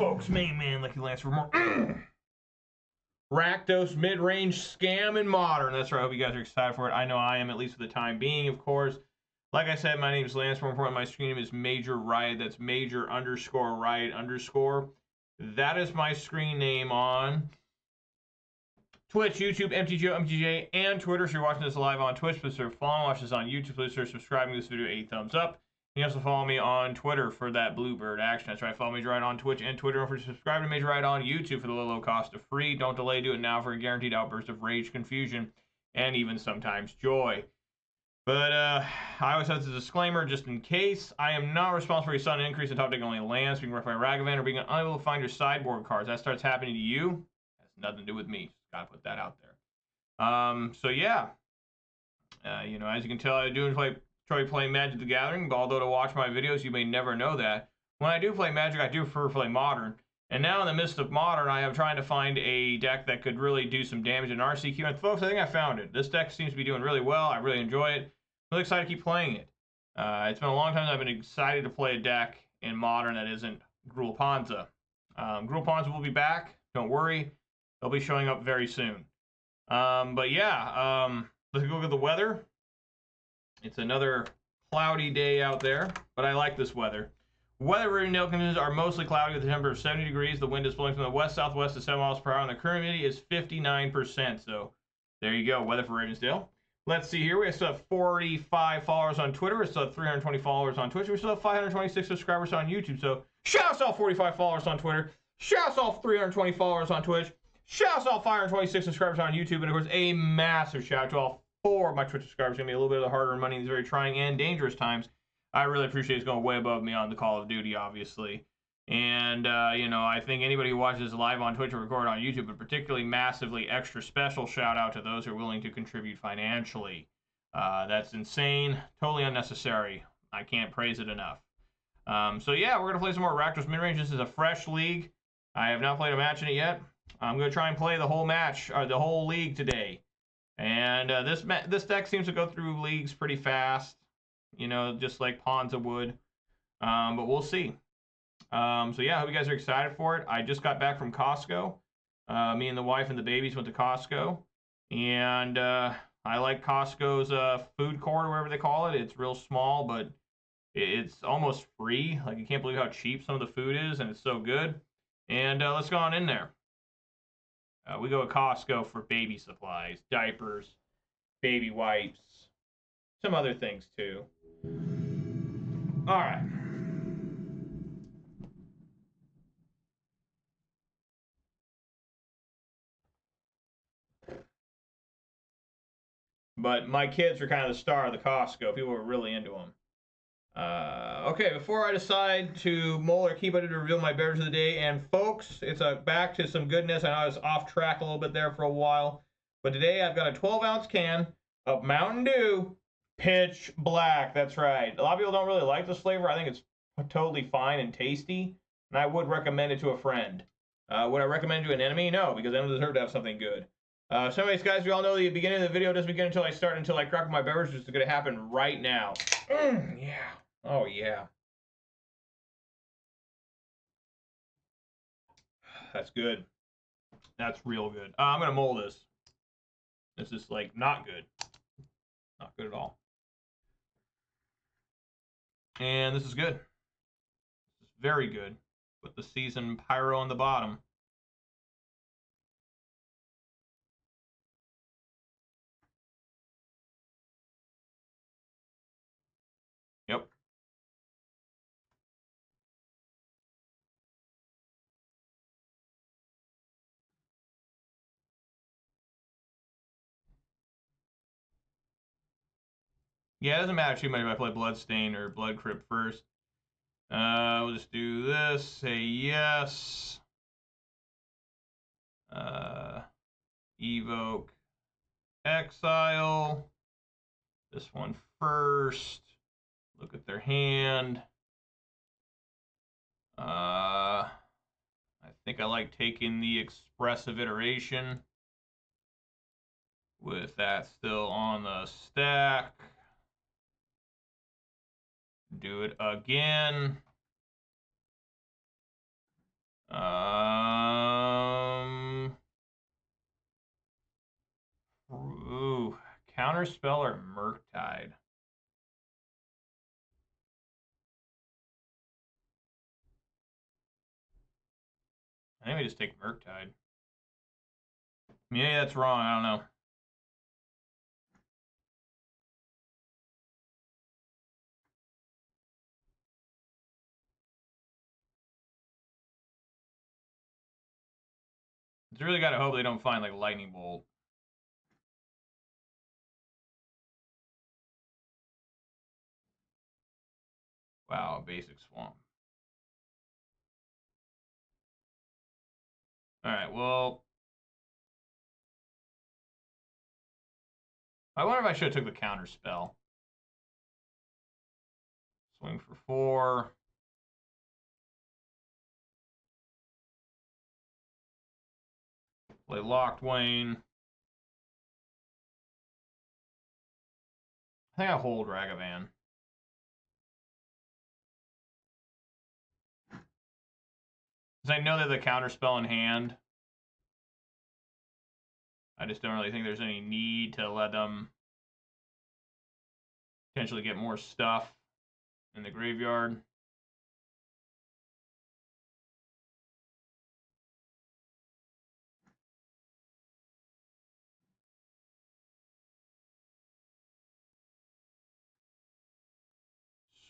folks. Main man, Lucky Lance for more Rakdos mid-range scam in Modern. That's right. I hope you guys are excited for it. I know I am, at least for the time being, of course. Like I said, my name is Lance. More important, my screen name is Major Riot. That's Major _ Riot _. That is my screen name on Twitch, YouTube, MTGO, MTJ, and Twitter. So you're watching this live on Twitch, please start following. Watch this on YouTube, please start subscribing to this video, 8 thumbs up. You can also follow me on Twitter for that Bluebird action. That's right, follow Major Riot on Twitch and Twitter. Don't forget to subscribe to Major Riot on YouTube for the low cost of free. Don't delay, do it now for a guaranteed outburst of rage, confusion, and even sometimes joy. But I always have this disclaimer, just in case. I am not responsible for your sudden increase in top deck only lands, being wrecked by Ragavan, or being unable to find your sideboard cards. That starts happening to you. Has nothing to do with me. Just gotta put that out there. So yeah, you know, as you can tell, I do enjoy playing Magic the Gathering, although to watch my videos, you may never know that. When I do play Magic, I do prefer to play Modern. And now in the midst of Modern, I am trying to find a deck that could really do some damage in RCQ. And folks, I think I found it. This deck seems to be doing really well. I really enjoy it. I'm really excited to keep playing it. It's been a long time that I've been excited to play a deck in Modern that isn't Gruul Ponza. Gruul Ponza will be back. Don't worry. They'll be showing up very soon. But yeah, let's go look at the weather. It's another cloudy day out there, but I like this weather. Weather conditions are mostly cloudy with a temperature of 70 degrees. The wind is blowing from the west-southwest at 7 miles per hour, and the current humidity is 59%. So there you go, weather for Ravensdale. Let's see here. We still have 45 followers on Twitter. We still have 320 followers on Twitch. We still have 526 subscribers on YouTube. So shout out to all 45 followers on Twitter. Shout out to all 320 followers on Twitch. Shout out to all 526 subscribers on YouTube. And of course, a massive shout out to all 4 of my Twitch subscribers. It's going to be a little bit of the hard-earned money in these very trying and dangerous times. I really appreciate it's going way above me on the Call of Duty, obviously. And, you know, I think anybody who watches live on Twitch or record on YouTube, but particularly massively extra special shout out to those who are willing to contribute financially. That's insane, totally unnecessary. I can't praise it enough. So yeah, we're going to play some more Rakdos midrange. This is a fresh league. I have not played a match in it yet. I'm going to try and play the whole match, or the whole league today. And this deck seems to go through leagues pretty fast, you know, just like Ponza would. But we'll see. So yeah, I hope you guys are excited for it. I just got back from Costco. Me and the wife and the babies went to Costco. And I like Costco's food court, or whatever they call it. It's real small, but it's almost free. Like, you can't believe how cheap some of the food is, and it's so good. And let's go on in there. We go to Costco for baby supplies, diapers, baby wipes, some other things too. All right. But my kids are kind of the star of the Costco. People are really into them. Okay, before I decide to mull or keep, I need to reveal my beverage of the day. And folks, it's back to some goodness. I know I was off track a little bit there for a while. But today I've got a 12-ounce can of Mountain Dew Pitch Black. That's right. A lot of people don't really like this flavor. I think it's totally fine and tasty. And I would recommend it to a friend. Would I recommend it to an enemy? No, because enemies deserve to have something good. So anyways, guys, we all know the beginning of the video doesn't begin until I crack my beverage, which is going to happen right now. Yeah. Oh, yeah. That's good. That's real good. I'm going to mull this. This is, like, not good. Not good at all. And this is good. This is very good. With the seasoned pyro on the bottom. Yep. Yeah, it doesn't matter too much if I play Bloodstain or Blood Crypt first. We'll just do this. Say yes. Evoke. Exile. This one first. Look at their hand. I think I like taking the expressive iteration with that still on the stack. Do it again. Ooh, Counterspell or Murktide? I think we just take Murktide. Maybe that's wrong. I don't know. It's really got to hope they don't find like Lightning Bolt. Wow, basic swamp. All right, well, I wonder if I should have took the counter spell. Swing for 4. Play Locked Wayne. I think I hold Ragavan. Because I know that the counter spell in hand. I just don't really think there's any need to let them potentially get more stuff in the graveyard.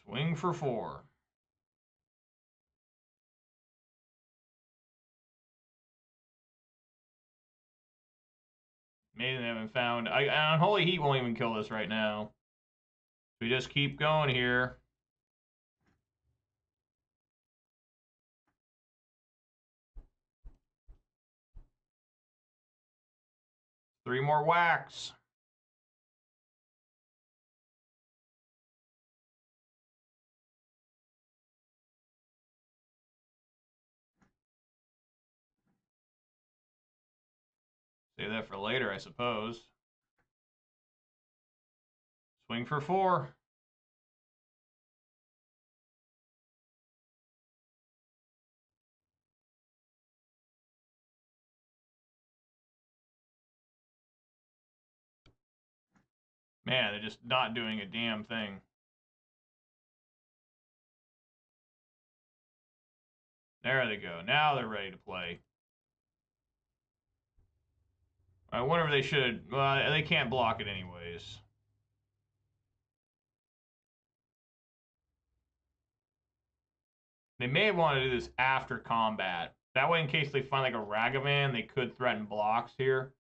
Swing for 4. Maybe they haven't found. Unholy Heat won't even kill this right now. We just keep going here. Three more whacks. Save that for later, I suppose. Swing for 4. Man, they're just not doing a damn thing. There they go. Now they're ready to play. I wonder if they should. Well, they can't block it anyways. They may want to do this after combat. That way, in case they find like a Ragavan, they could threaten blocks here.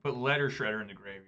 Put Letter Shredder in the graveyard.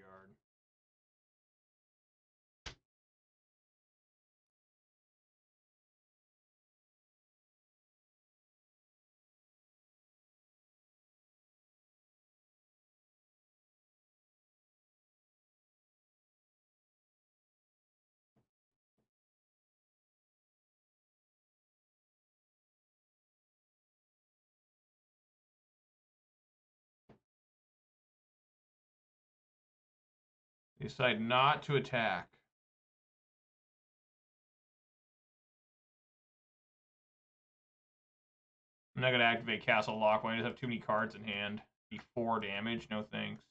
They decide not to attack. I'm not going to activate Castle Lock when I just have too many cards in hand. Be 4 damage. No thanks.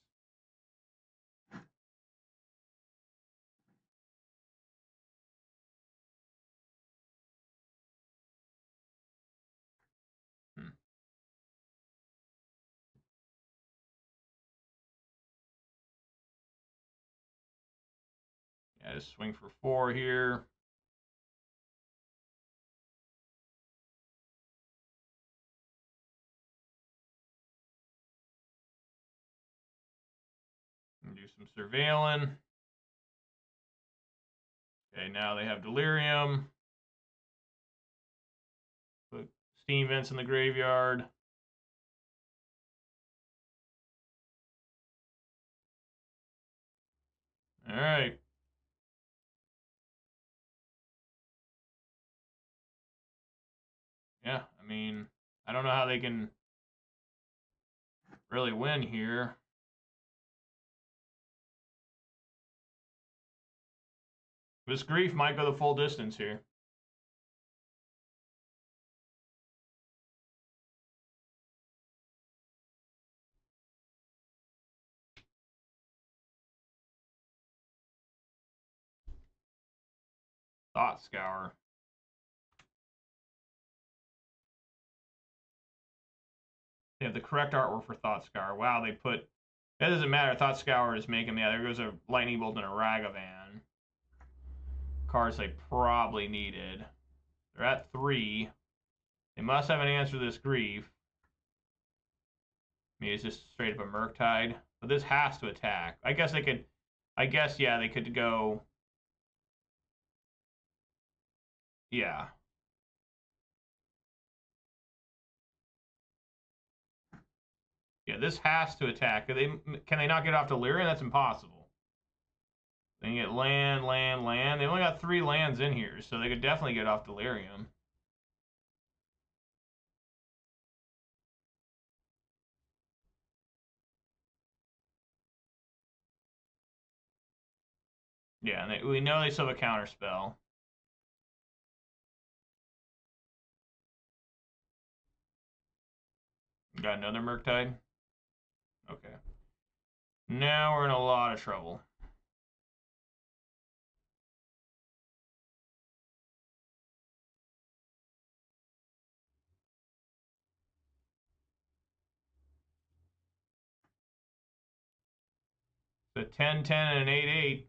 Yeah, just swing for 4 here. And do some surveilling. Okay, now they have Delirium. Put Steam Vents in the graveyard. All right. Yeah, I mean, I don't know how they can really win here. This grief might go the full distance here. Thought Scour. They have the correct artwork for Thought Scour. Wow, they put... That doesn't matter. Thought Scour is making... Yeah, there goes a Lightning Bolt and a Ragavan. Cards they probably needed. They're at 3. They must have an answer to this grief. Maybe it's just straight up a Murktide. But this has to attack. I guess they could... I guess, yeah, they could go... Yeah. Yeah, this has to attack. Can they not get off Delirium? That's impossible. They can get land, land, land. They only got 3 lands in here, so they could definitely get off Delirium. Yeah, and we know they still have a counter spell. Got another Murktide? Okay. Now we're in a lot of trouble. The 10-10 and an 8-8.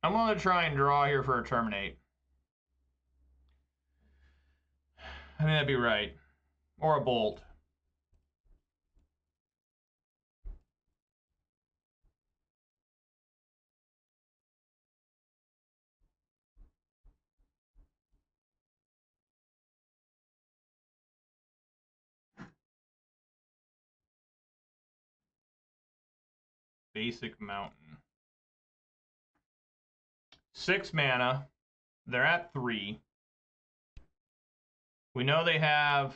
I'm going to try and draw here for a Terminate. I think that'd be right. Or a Bolt. Basic Mountain. 6 mana. They're at 3. We know they have...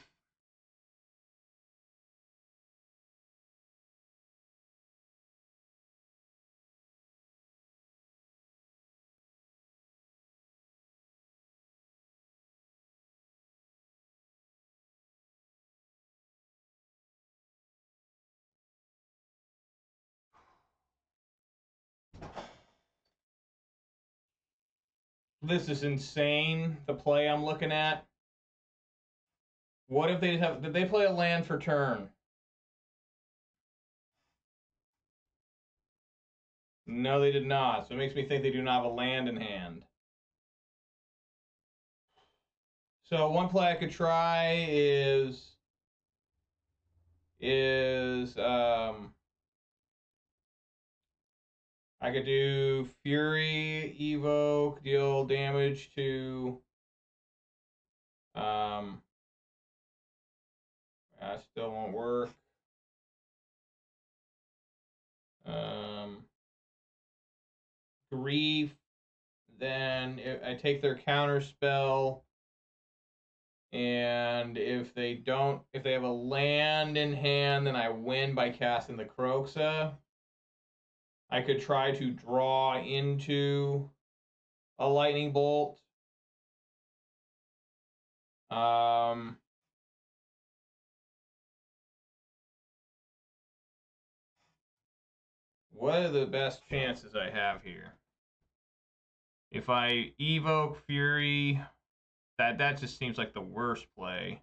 This is insane, the play I'm looking at. What if they have... Did they play a land for turn? No, they did not. So it makes me think they do not have a land in hand. So one play I could try is I could do Fury, Evoke, deal damage to that still won't work. Grief, then I take their counter spell, and if they have a land in hand, then I win by casting the Kroxa. I could try to draw into a Lightning Bolt. What are the best chances I have here? If I evoke Fury, that just seems like the worst play.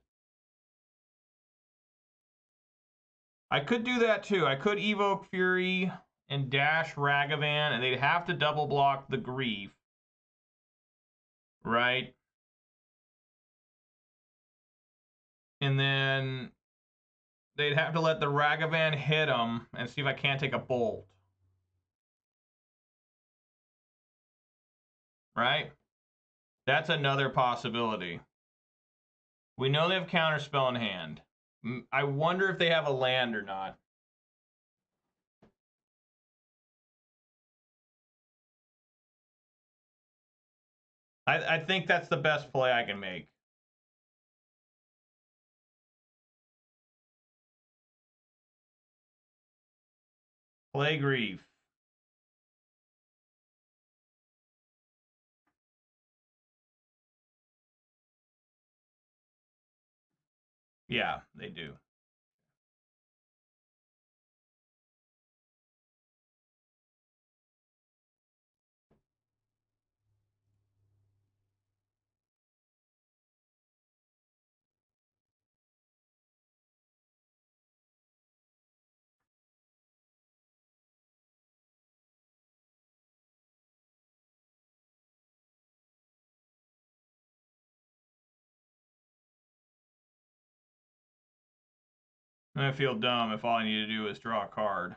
I could do that too. I could evoke Fury and dash Ragavan, and they'd have to double block the grief. Right? And then they'd have to let the Ragavan hit them and see if I can't take a bolt. Right? That's another possibility. We know they have Counterspell in hand. I wonder if they have a land or not. I think that's the best play I can make. Play Grief. Yeah, they do. I feel dumb if all I need to do is draw a card.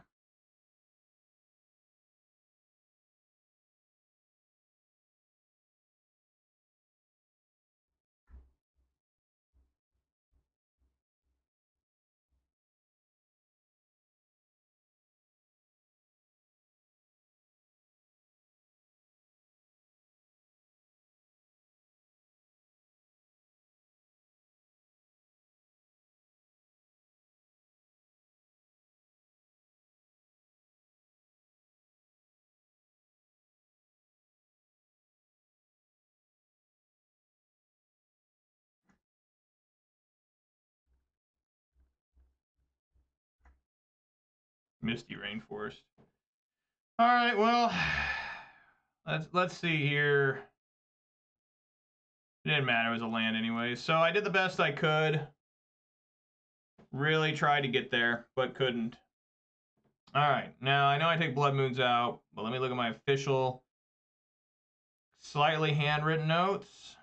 Misty Rainforest. All right, well, let's see here. It didn't matter. It was a land anyway. So I did the best I could. Really tried to get there, but couldn't. All right. Now, I know I take Blood Moons out, but let me look at my official slightly handwritten notes.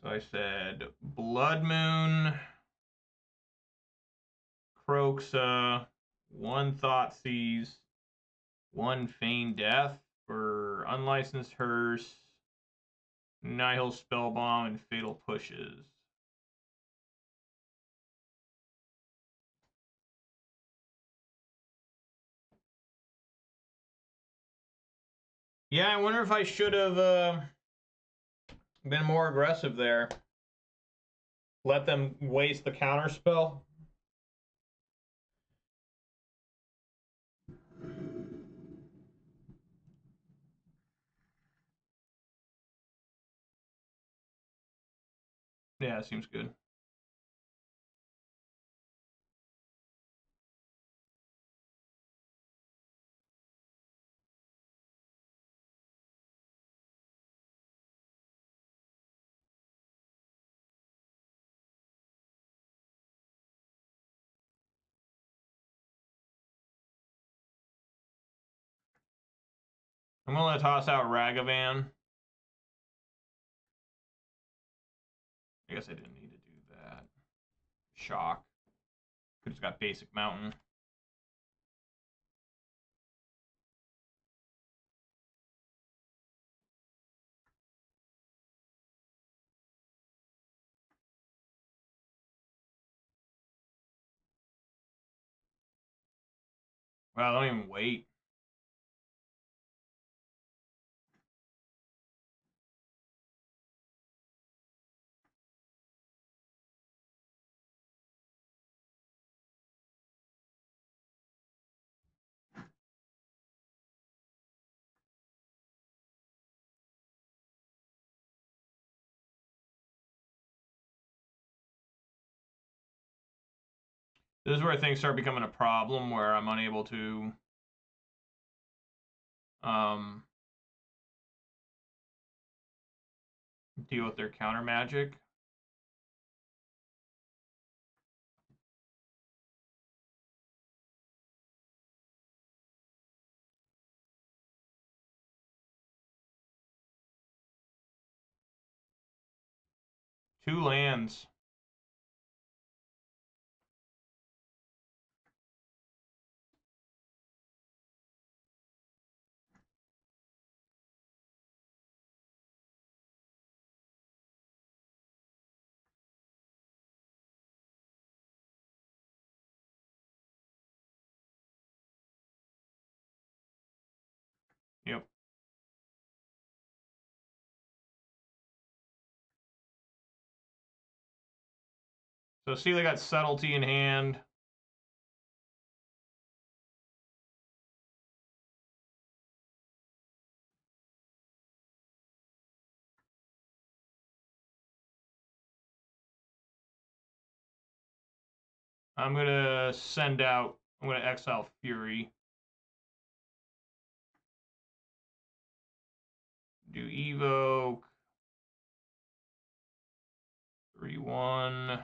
So I said Blood Moon, Kroxa, 1 Thoughtseize, 1 Feigned Death for Unlicensed Hearse, Nihil Spellbomb, and Fatal Pushes. Yeah, I wonder if I should have been more aggressive there. Let them waste the counter spell. Yeah, seems good. I'm going to toss out Ragavan. I guess I didn't need to do that. Shock. Could have got basic mountain. Well, don't even wait. This is where things start becoming a problem, where I'm unable to deal with their counter magic. Two lands. Yep. So see, they got subtlety in hand. I'm gonna send out. I'm gonna exile Fury. Do evoke. 3-1.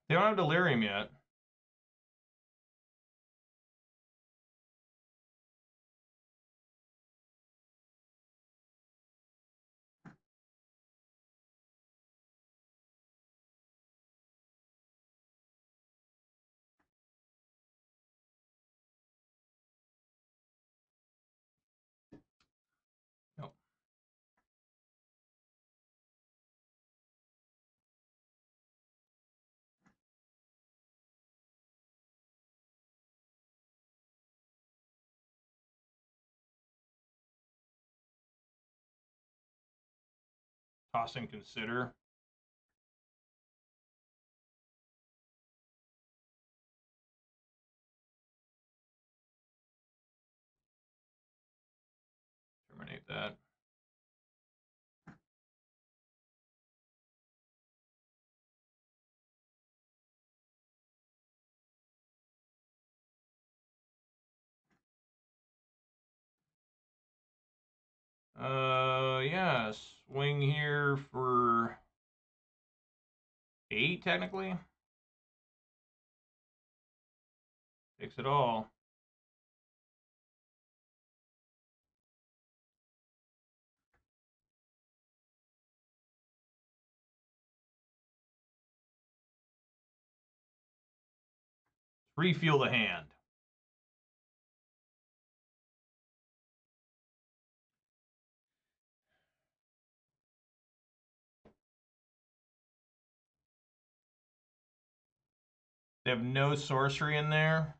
They don't have Delirium yet. Nope. Toss and consider. Terminate that. Yeah, swing here for 8, technically. Takes it all. Refuel the hand. They have no sorcery in there.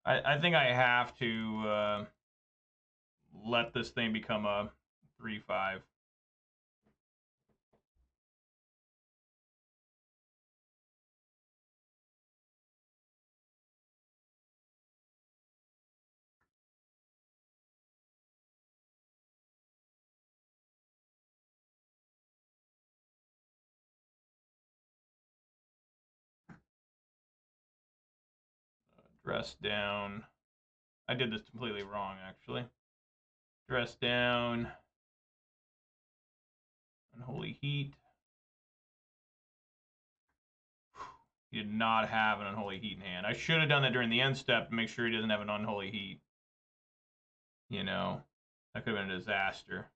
I think I have to let this thing become a 3-5. Dress down. I did this completely wrong, actually. Dress down. Unholy Heat. He did not have an Unholy Heat in hand. I should have done that during the end step to make sure he doesn't have an Unholy Heat. You know, that could have been a disaster.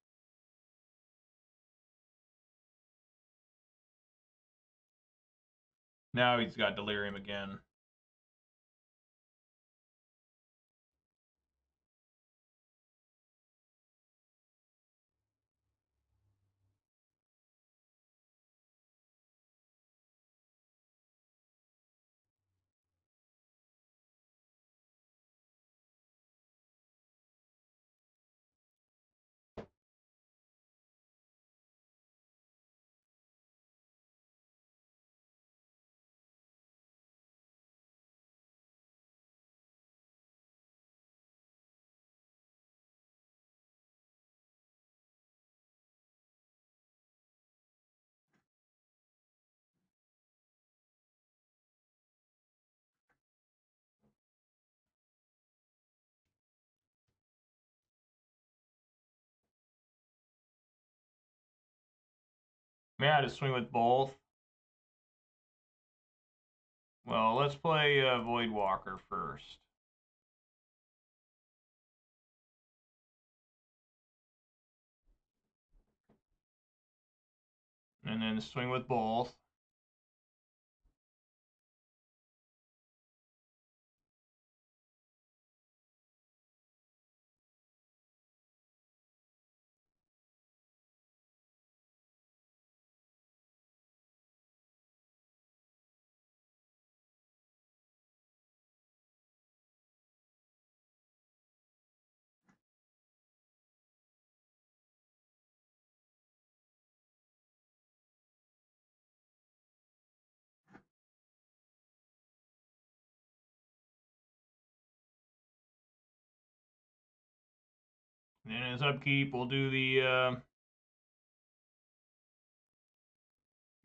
Now he's got Delirium again. May I just swing with both? Well, let's play Voidwalker first. And then swing with both. And then as upkeep, we'll do the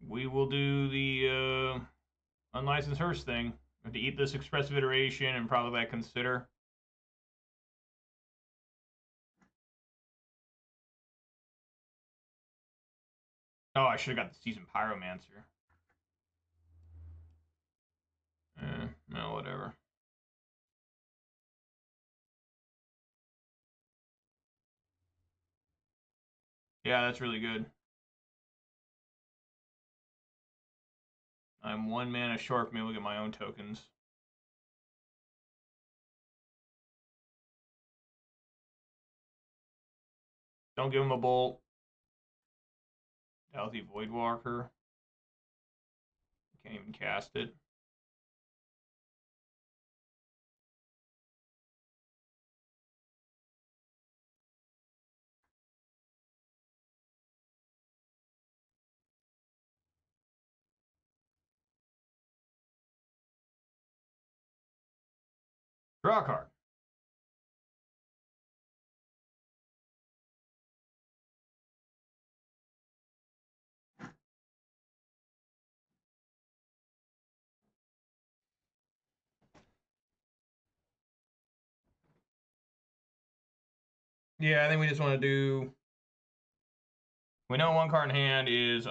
we will do the unlicensed hearse thing. We have to eat this expressive iteration and probably that consider. Oh, I should have got the Seasoned Pyromancer. No, whatever. Yeah, that's really good. I'm 1 mana short from able to get my own tokens. Don't give him a bolt. Doughty Voidwalker. Can't even cast it. Draw a card. Yeah, I think we just want to do. We know 1 card in hand is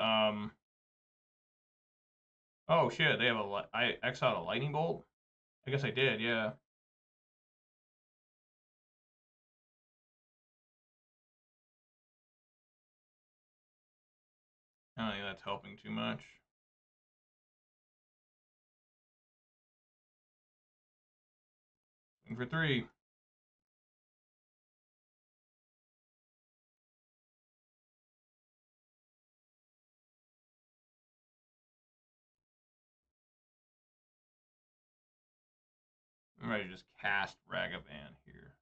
Oh shit, they have a. I exiled a lightning bolt. I guess I did. Yeah. I don't think that's helping too much. And for 3. I'm ready to just cast Ragavan here.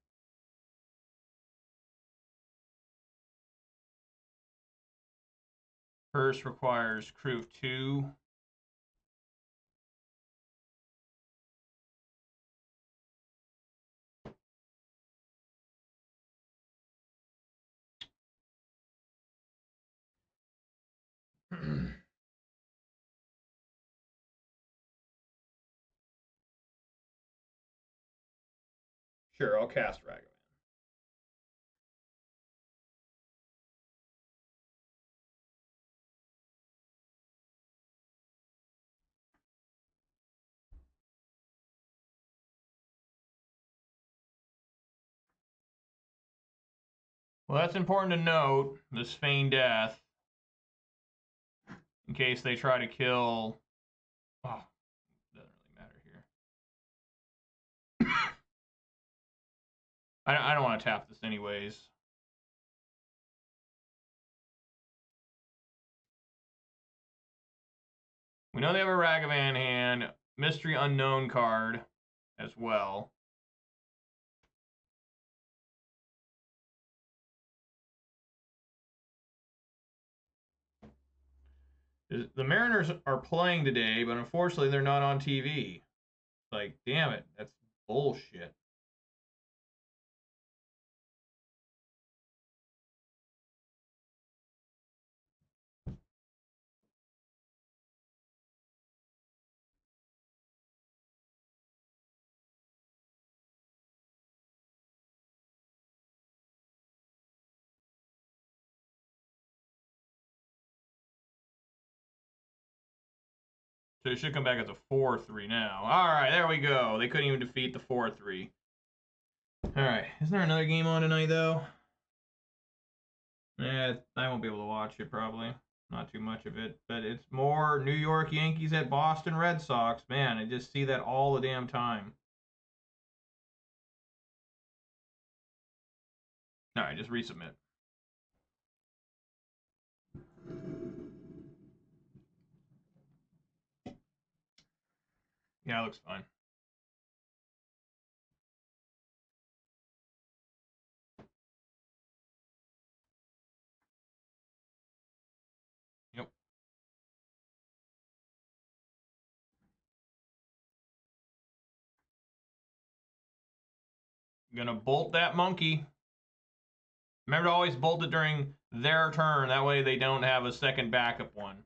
First requires crew of 2. Sure, I'll cast Ragavan. Well, that's important to note, this Feign Death, in case they try to kill. Oh, doesn't really matter here. I don't want to tap this anyways. We know they have a Ragavan hand, Mystery Unknown card as well. The Mariners are playing today, but unfortunately they're not on TV. Like, damn it, that's bullshit. So it should come back as a 4-3 now. Alright, there we go. They couldn't even defeat the 4-3. Alright, isn't there another game on tonight, though? I won't be able to watch it, probably. Not too much of it. But it's more New York Yankees at Boston Red Sox. Man, I just see that all the damn time. Alright, just resubmit. Yeah, it looks fine. Yep. Gonna bolt that monkey. Remember to always bolt it during their turn. That way they don't have a second backup one.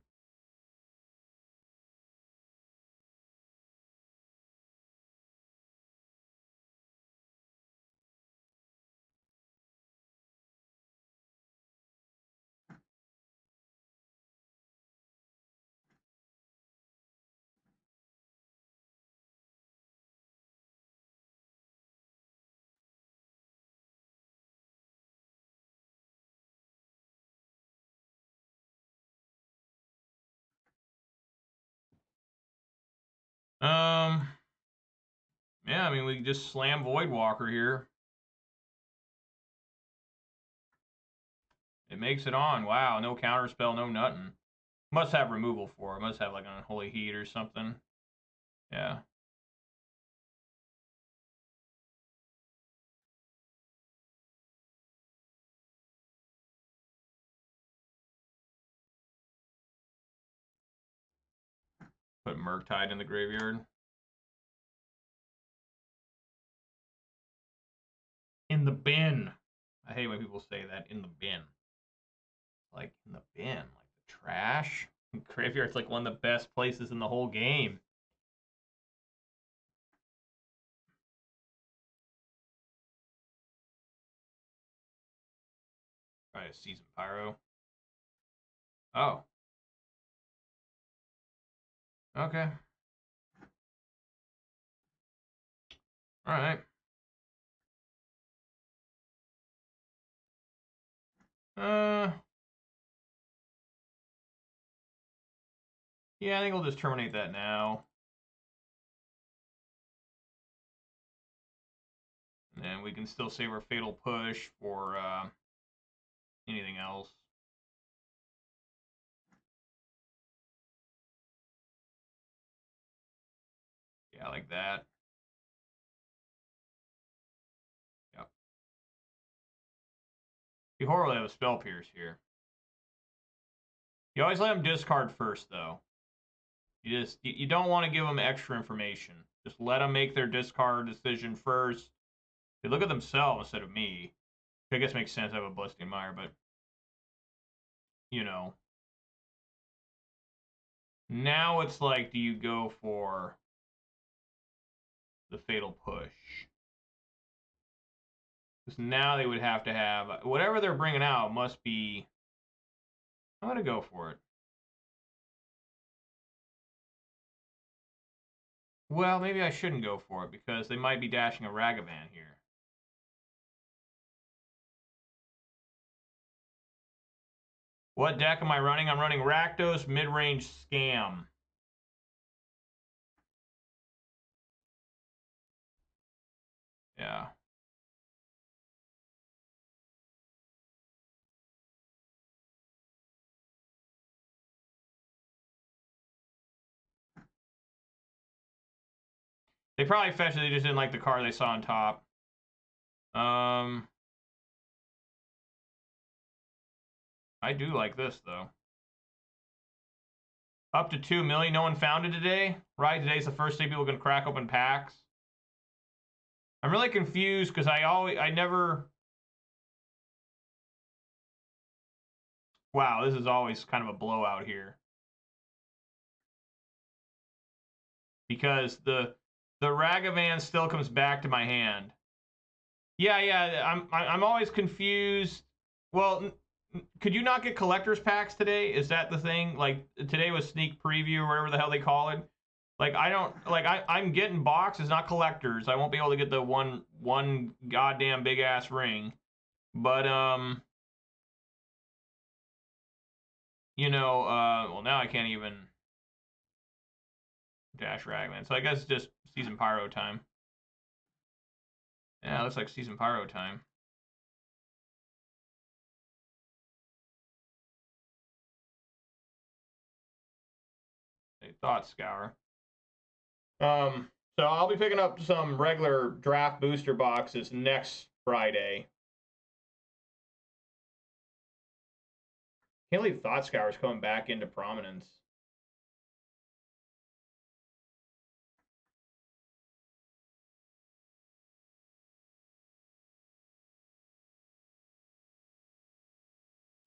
Yeah, I mean, we just slam Voidwalker here. It makes it on. Wow, no counterspell, no nothing. Must have removal for it. Must have like an Unholy Heat or something. Yeah. Put Murktide in the graveyard. In the bin. I hate when people say that, in the bin. Like, in the bin. Like the trash. Graveyard's like one of the best places in the whole game. Try a Season Pyro. Oh. Okay. Alright. Yeah, I think we'll just terminate that now. And we can still save our Fatal Push for anything else. Yeah, like that. Yep. Be horrible to have a Spell Pierce here. You always let them discard first, though. You don't want to give them extra information. Just let them make their discard decision first. They look at themselves instead of me. I guess makes sense. I have a Blessing Mire, but you know. Now it's like, do you go for the Fatal Push? Because now they would have to have whatever they're bringing out must be. I'm gonna go for it. Well, maybe I shouldn't go for it because they might be dashing a Ragavan here. What deck am I running? I'm running Rakdos Midrange Scam. Yeah. They probably fetched it. They just didn't like the card they saw on top. I do like this, though. Up to 2 million. No one found it today? Right? Today's the first day people can crack open packs. I'm really confused because I never... Wow, this is always kind of a blowout here. Because the Ragavan still comes back to my hand. Yeah, I'm always confused. Well, could you not get collector's packs today? Is that the thing? Like, today was sneak preview or whatever the hell they call it. Like, I don't, like, I'm getting boxes, not collectors. I won't be able to get the one goddamn big ass ring. But, you know, well, now I can't even dash Ragman. So I guess just Season Pyro time. Yeah, looks like Season Pyro time. A Thought Scour. So I'll be picking up some regular draft booster boxes next Friday. Can't believe Thought Scour is coming back into prominence.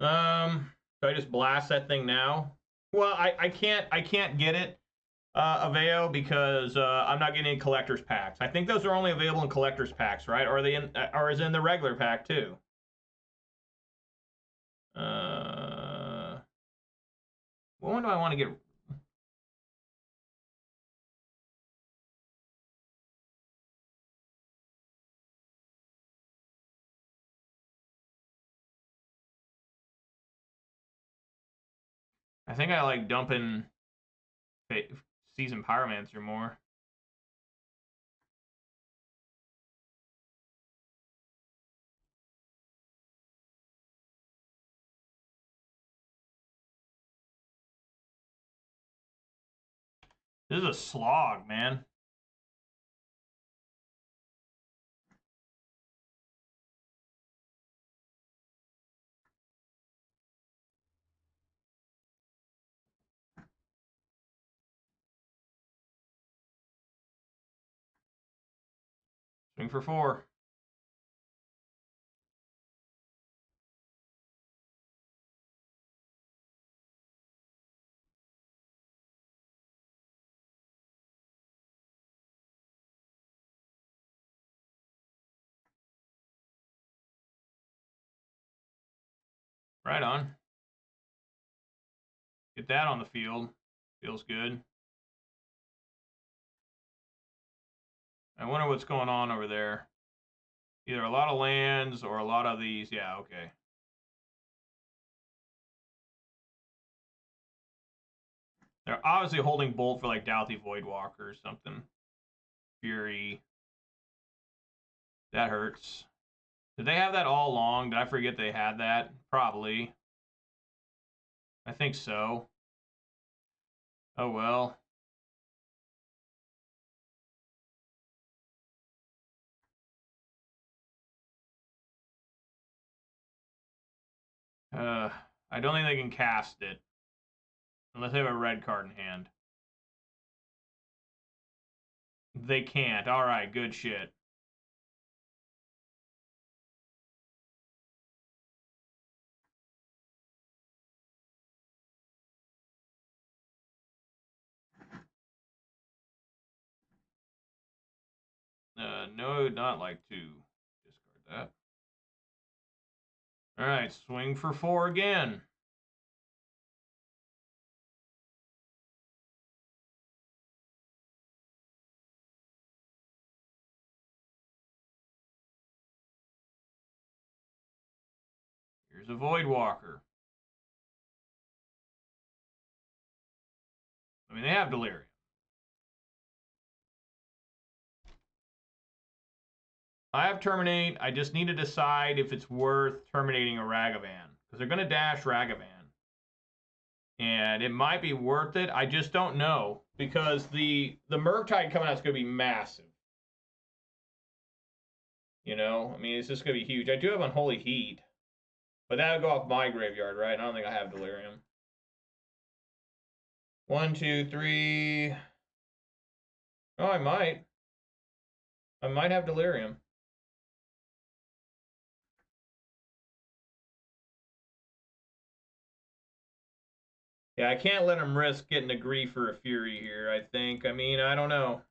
So I just blast that thing now? Well, I can't get it, Aveo, because I'm not getting any collector's packs. I think those are only available in collector's packs, right? Or are they in, or is it in the regular pack too? What one do I want to get? I think I like dumping Seasoned Pyromancer more. This is a slog, man. Swing for 4. Right on. Get that on the field. Feels good. I wonder what's going on over there. Either a lot of lands or a lot of these. Yeah, okay. They're obviously holding Bolt for like Douthie Voidwalker or something. Fury. That hurts. Did they have that all along? Did I forget they had that? Probably. I think so. Oh well. I don't think they can cast it. Unless they have a red card in hand. They can't. Alright, good shit. No, I would not like to discard that. Alright, swing for 4 again. Here's a Voidwalker. I mean, they have Delirium. I have Terminate. I just need to decide if it's worth terminating a Ragavan. Because they're going to dash Ragavan. And it might be worth it. I just don't know. Because the Murktide coming out is going to be massive. You know? I mean, it's just going to be huge. I do have Unholy Heat. But that would go off my graveyard, right? I don't think I have Delirium. 1, 2, 3. Oh, I might. I might have Delirium. Yeah, I can't let him risk getting a Grief or a Fury here, I think. I mean, I don't know.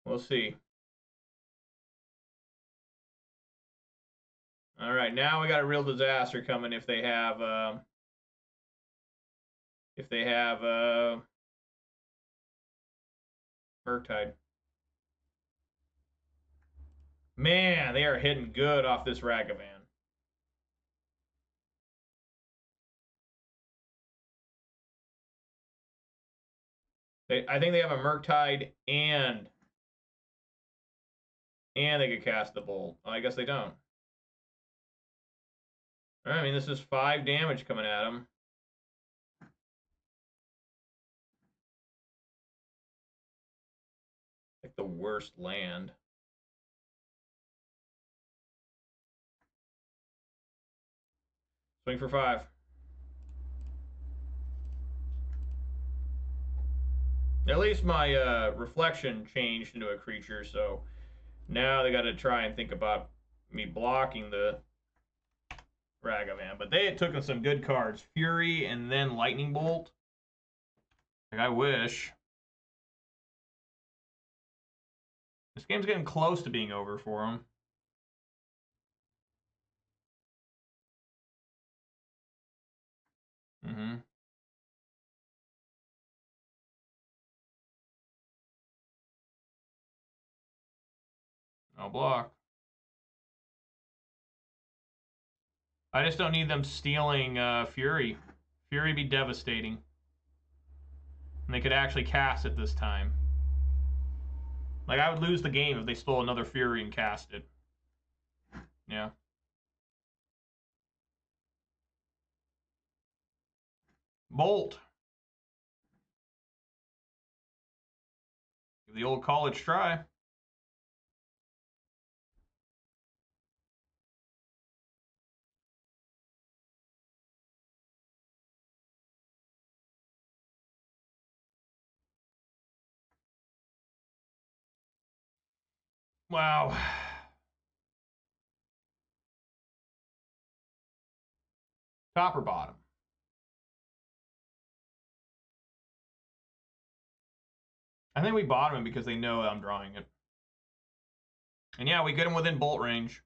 We'll see. All right, now we got a real disaster coming if they have Murktide. Man, they are hitting good off this Ragavan. I think they have a Murktide and they could cast the Bolt. Oh, I guess they don't. I mean, this is 5 damage coming at him. Like the worst land. Swing for 5. At least my reflection changed into a creature, so now they got to try and think about me blocking the Ragavan. But they took some good cards. Fury and then Lightning Bolt. Like, I wish. This game's getting close to being over for them. Mm-hmm. No block. I just don't need them stealing Fury. Fury would be devastating. And they could actually cast it this time. Like, I would lose the game if they stole another Fury and cast it. Yeah. Bolt. Give the old college try. Wow. Top or bottom? I think we bottom it because they know I'm drawing it. And yeah, we get them within bolt range.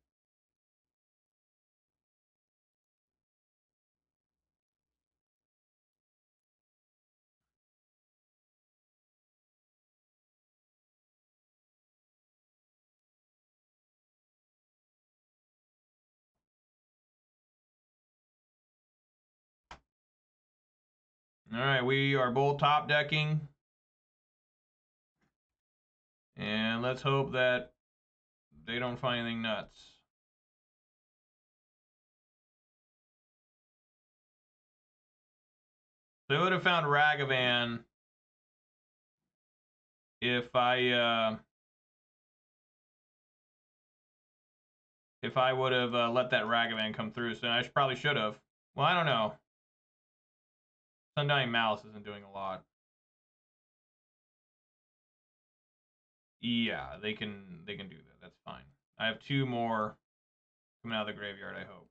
All right, we are both top decking. And let's hope that they don't find anything nuts. They would have found Ragavan if I would have let that Ragavan come through. So I probably should have. Well, I don't know. Undying Malice isn't doing a lot. Yeah, they can do that. That's fine. I have 2 more coming out of the graveyard, I hope.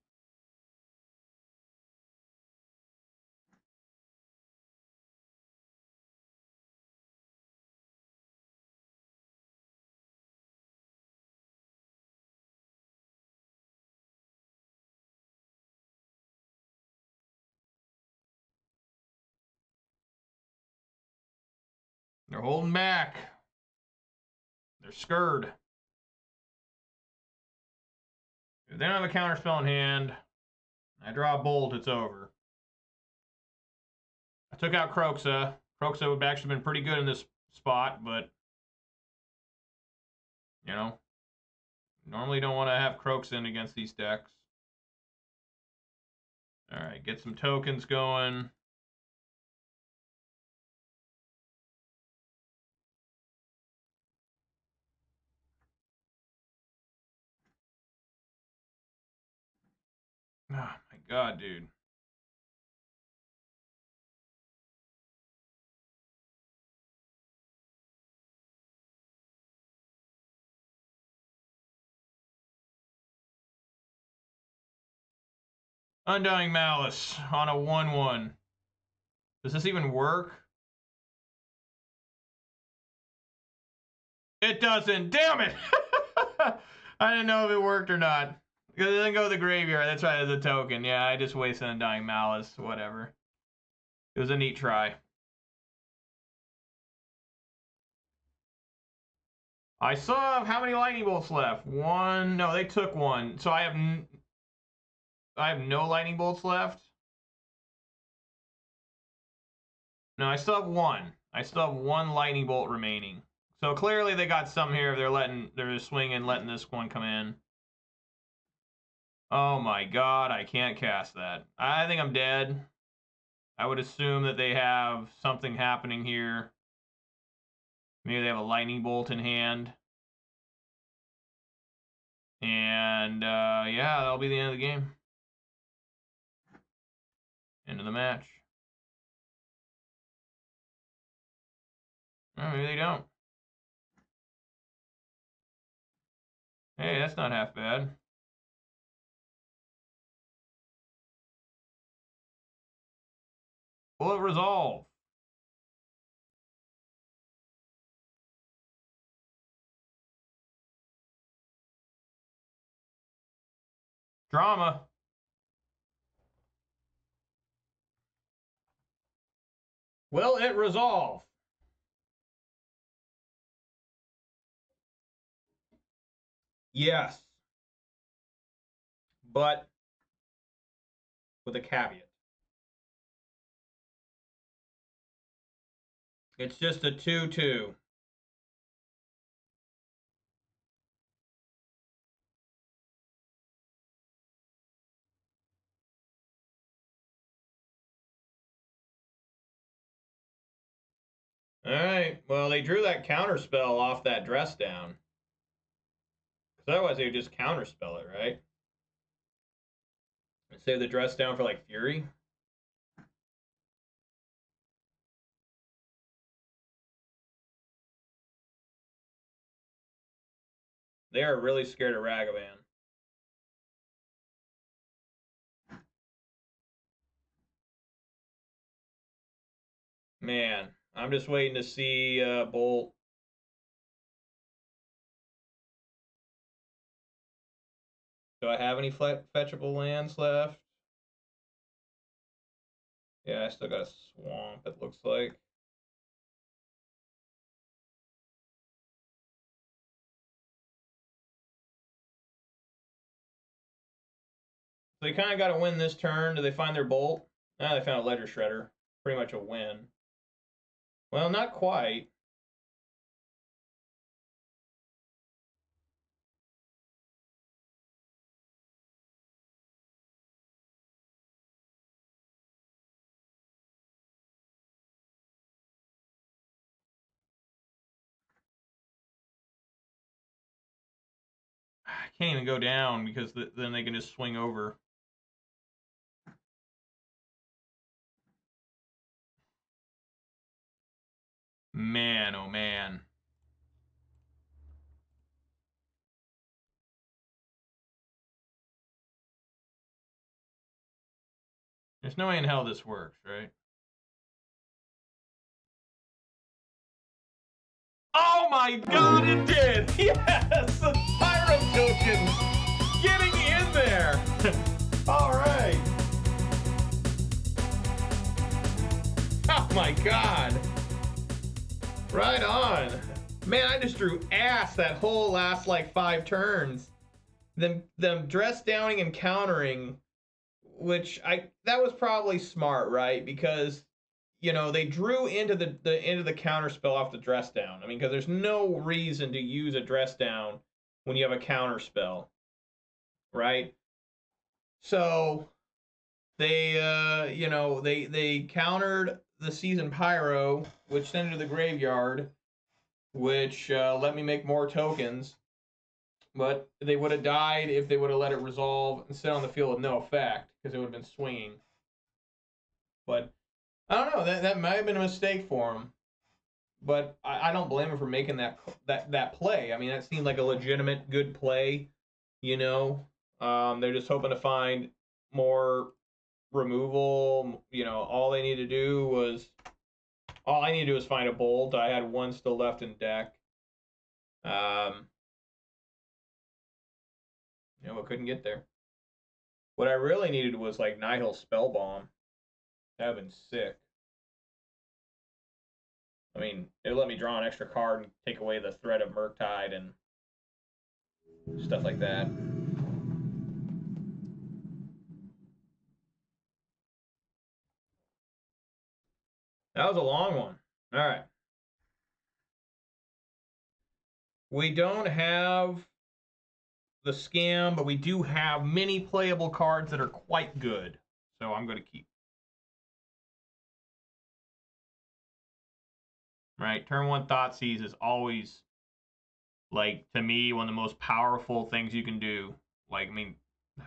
They're holding back. They're scared. If they don't have a counterspell in hand, I draw a bolt, it's over. I took out Kroxa. Kroxa would have actually been pretty good in this spot, but, you know, normally don't want to have Kroxa in against these decks. All right, get some tokens going. Oh, my God, dude. Undying Malice on a 1/1. Does this even work? It doesn't. Damn it! I didn't know if it worked or not. Because it didn't go to the graveyard. That's right, as a token. Yeah, I just wasted Undying Malice. Whatever. It was a neat try. I still have how many lightning bolts left? 1. No, they took 1. So I have no lightning bolts left. No, I still have 1. I still have 1 lightning bolt remaining. So clearly they got some here. They're just swinging, letting this one come in. Oh my God, I can't cast that. I think I'm dead. I would assume that they have something happening here. Maybe they have a lightning bolt in hand. And yeah, that'll be the end of the game. End of the match. Oh, maybe they don't. Hey, that's not half bad. Will it resolve? Drama. Will it resolve? Yes. But with a caveat. It's just a 2-2. All right. Well, they drew that counter spell off that dress down. Because otherwise they would just counter spell it, right? And save the dress down for like Fury. They are really scared of Ragavan. Man, I'm just waiting to see Bolt. Do I have any fetchable lands left? Yeah, I still got a swamp, it looks like. So they kind of got to win this turn. Do they find their Bolt? Ah, they found a Ledger Shredder. Pretty much a win. Well, not quite. I can't even go down because then they can just swing over. Man, oh man. There's no way in hell this works, right? Oh my god, it did! Yes! The Pyro tokens getting in there! Alright! Oh my god! Right on! Man, I just drew ass that whole last like 5 turns. Them dress downing and countering, which that was probably smart, right? Because you know they drew into the counter spell off the dress down. I mean, because there's no reason to use a dress down when you have a counter spell, right? So they they countered the Season Pyro, which sent it to the graveyard, which let me make more tokens. But they would have died if they would have let it resolve and sit on the field with no effect, because it would have been swinging. But I don't know. That might have been a mistake for him. But I don't blame him for making that play. I mean, that seemed like a legitimate good play. You know, they're just hoping to find more removal. You know, all I need to do was find a Bolt. I had one still left in deck. You know, I couldn't get there. What I really needed was like Nihil Spellbomb. That would have been sick. I mean, it let me draw an extra card and take away the threat of Murktide and stuff like that. That was a long one. All right. We don't have the scam, but we do have many playable cards that are quite good. So I'm going to keep. Right? Turn 1 Thoughtseize is always, like, to me, one of the most powerful things you can do. Like, I mean,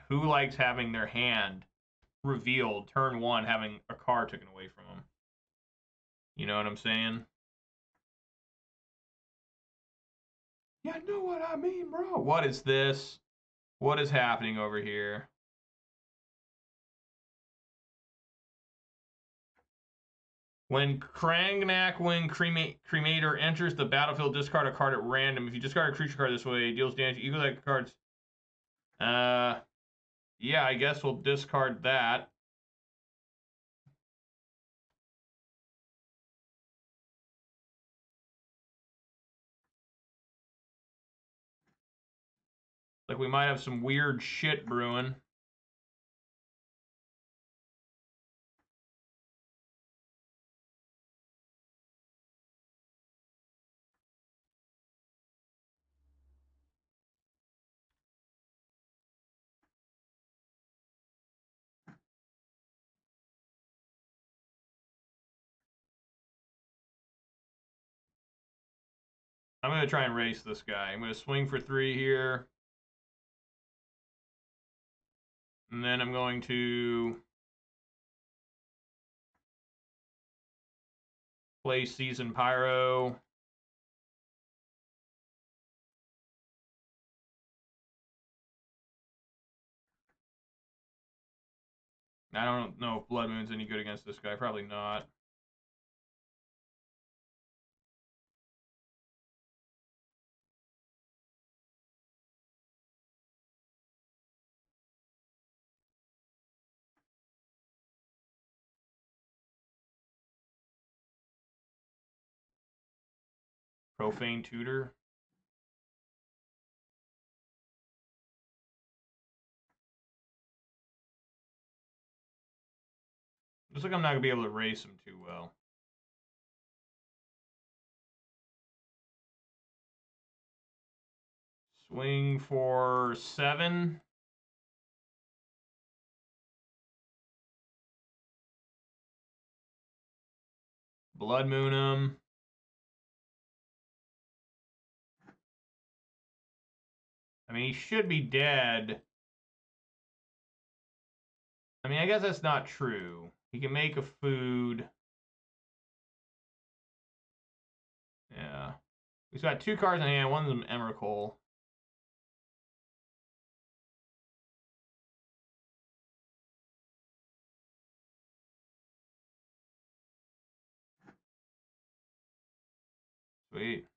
who likes having their hand revealed turn 1, having a card taken away from them? You know what I'm saying? Yeah, I know what I mean, bro. What is this? What is happening over here? When Krangnakwing Cremator enters the battlefield, discard a card at random. If you discard a creature card this way, it deals damage equal to that card's. Yeah, I guess we'll discard that. Like we might have some weird shit brewing. I'm going to try and race this guy. I'm going to swing for 3 here. And then I'm going to play Season Pyro. I don't know if Blood Moon's any good against this guy. Probably not. Profane Tutor. Looks like I'm not going to be able to race him too well. Swing for 7. Blood Moon him. I mean, he should be dead. I mean, I guess that's not true. He can make a food. Yeah. He's got 2 cards in hand. One of them Emrakul. Sweet.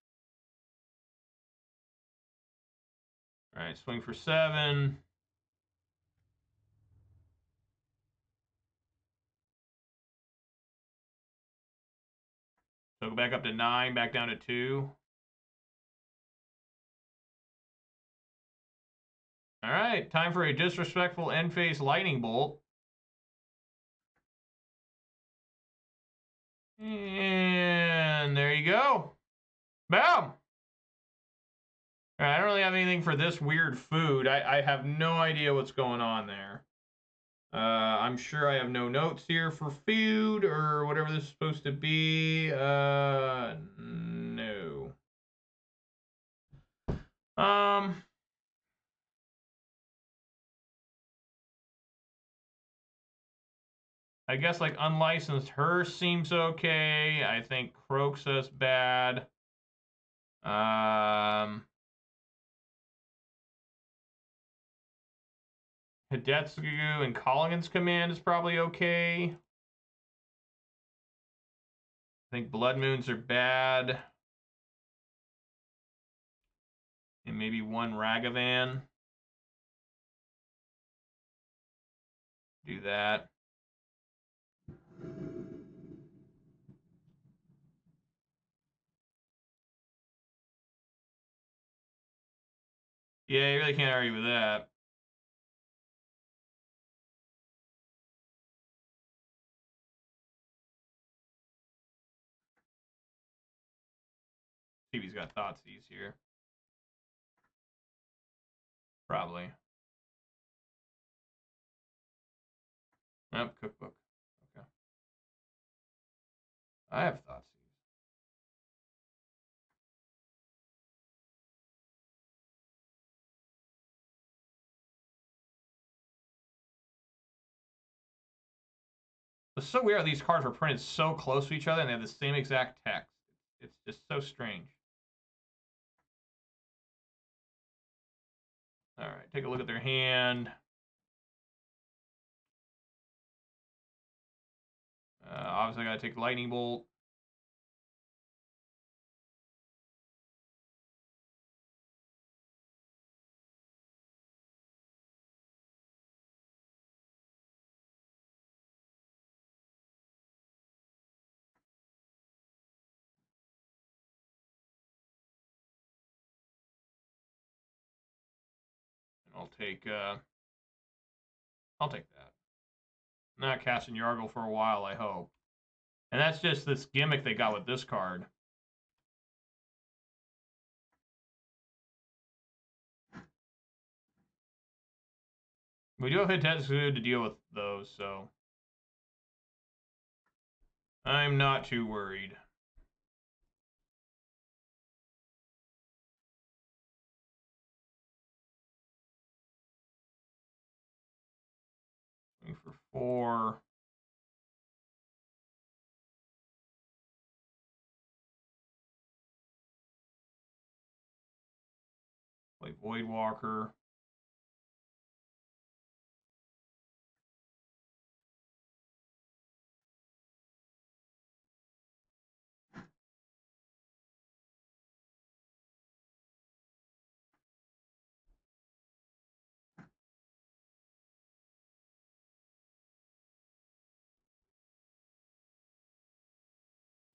All right, swing for 7. So go back up to 9, back down to 2. All right, time for a disrespectful end phase lightning bolt. And there you go. Boom. All right, I don't really have anything for this weird food. I have no idea what's going on there. I'm sure I have no notes here for food or whatever this is supposed to be. No. I guess like unlicensed Hearse seems okay. I think Croaksa's bad. Hidetsugu and Colligan's Command is probably okay. I think Blood Moons are bad. And maybe 1 Ragavan. Do that. Yeah, you really can't argue with that. See if he's got Thoughtseize here. Probably. Nope, Cookbook. Okay. I have Thoughtseize. It's so weird these cards were printed so close to each other and they have the same exact text. It's just so strange. All right, take a look at their hand. Obviously, I gotta take Lightning Bolt. I'll take that. I'm not casting Yargle for a while, I hope. And that's just this gimmick they got with this card. We do have Hitetsu to deal with those, so I'm not too worried. Going for 4. Play Voidwalker.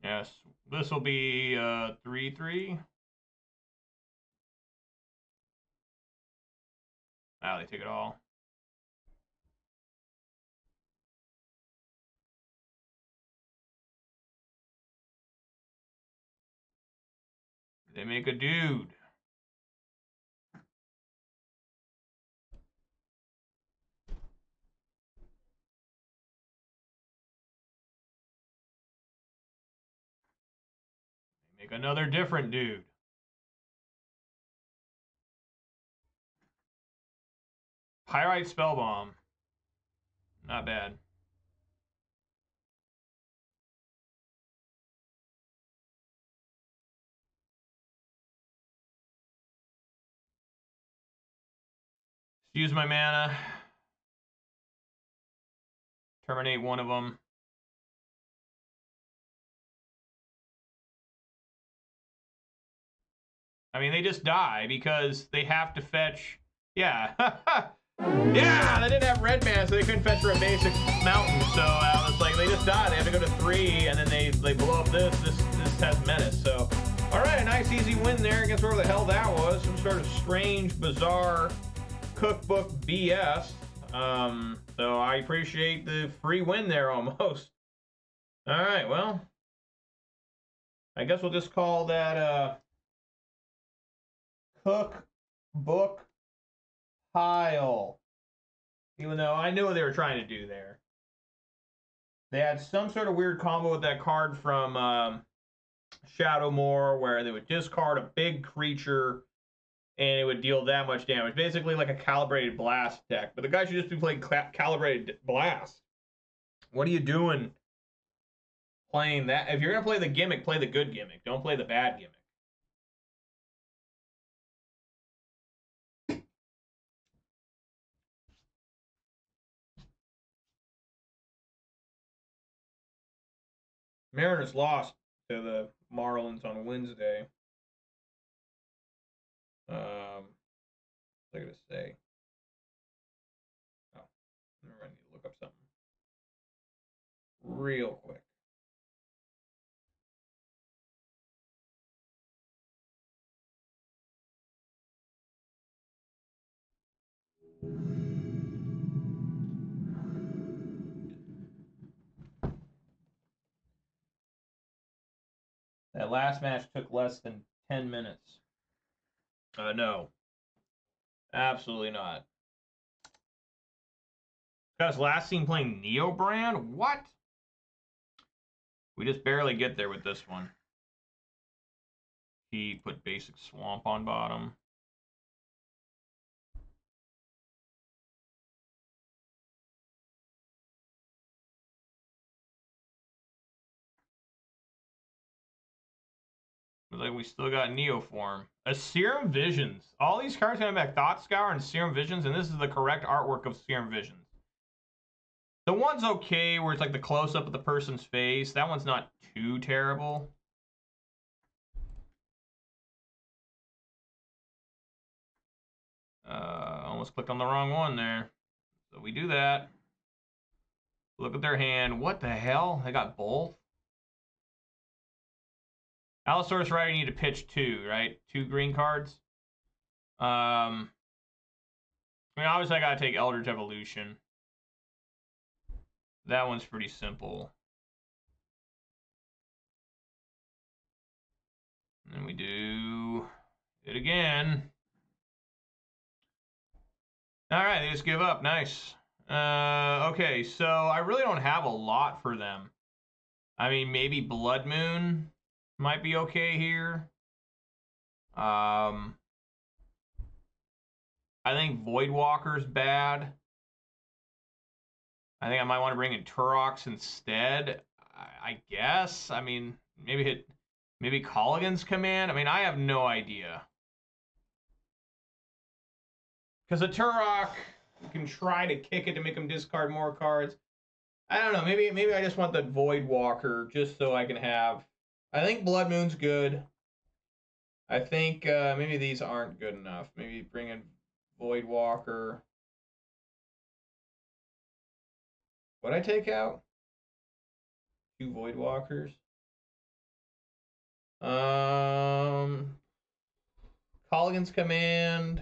Yes, this will be 3/3. Ah, they take it all. They make a dude. They make another different dude. Pyrite Spellbomb. Not bad. Use my mana. Terminate one of them. I mean, they just die because they have to fetch. Yeah. Yeah, they didn't have red mana, so they couldn't fetch for a basic mountain. So it's like they just die. They have to go to 3, and then they blow up this. This has menace. So, all right, a nice easy win there against whatever the hell that was. Some sort of strange, bizarre cookbook BS. So I appreciate the free win there almost. All right, well, I guess we'll just call that cookbook pile. Even though I knew what they were trying to do there. They had some sort of weird combo with that card from Shadowmoor where they would discard a big creature and it would deal that much damage. Basically like a Calibrated Blast deck. But the guy should just be playing Calibrated Blast. What are you doing playing that? If you're going to play the gimmick, play the good gimmick. Don't play the bad gimmick. Mariners lost to the Marlins on Wednesday. What was I going to say? Oh, I need to look up something real quick. That last match took less than 10 minutes. No. Absolutely not. Guys, last seen playing Neo Brand? What? We just barely get there with this one. He put basic swamp on bottom. But like we still got Neoform. A Serum Visions. All these cards coming back. Thought Scour and Serum Visions, and this is the correct artwork of Serum Visions. The one's okay, where it's like the close-up of the person's face. That one's not too terrible. Almost clicked on the wrong one there. So we do that. Look at their hand. What the hell? They got both? Allosaurus Rider, you need to pitch 2, right? 2 green cards. I mean, obviously I gotta take Eldritch Evolution. That one's pretty simple. And then we do it again. All right, they just give up. Nice. Okay, so I really don't have a lot for them. I mean, maybe Blood Moon might be okay here. I think Voidwalker's bad. I think I might want to bring in Turox instead. I guess. I mean, maybe Colligan's Command. I mean, I have no idea. Because a Turok, you can try to kick it to make him discard more cards. I don't know. Maybe I just want the Voidwalker just so I can have. I think Blood Moon's good. I think maybe these aren't good enough. Maybe bring in Voidwalker. What'd I take out? 2 Voidwalkers. Colligan's Command.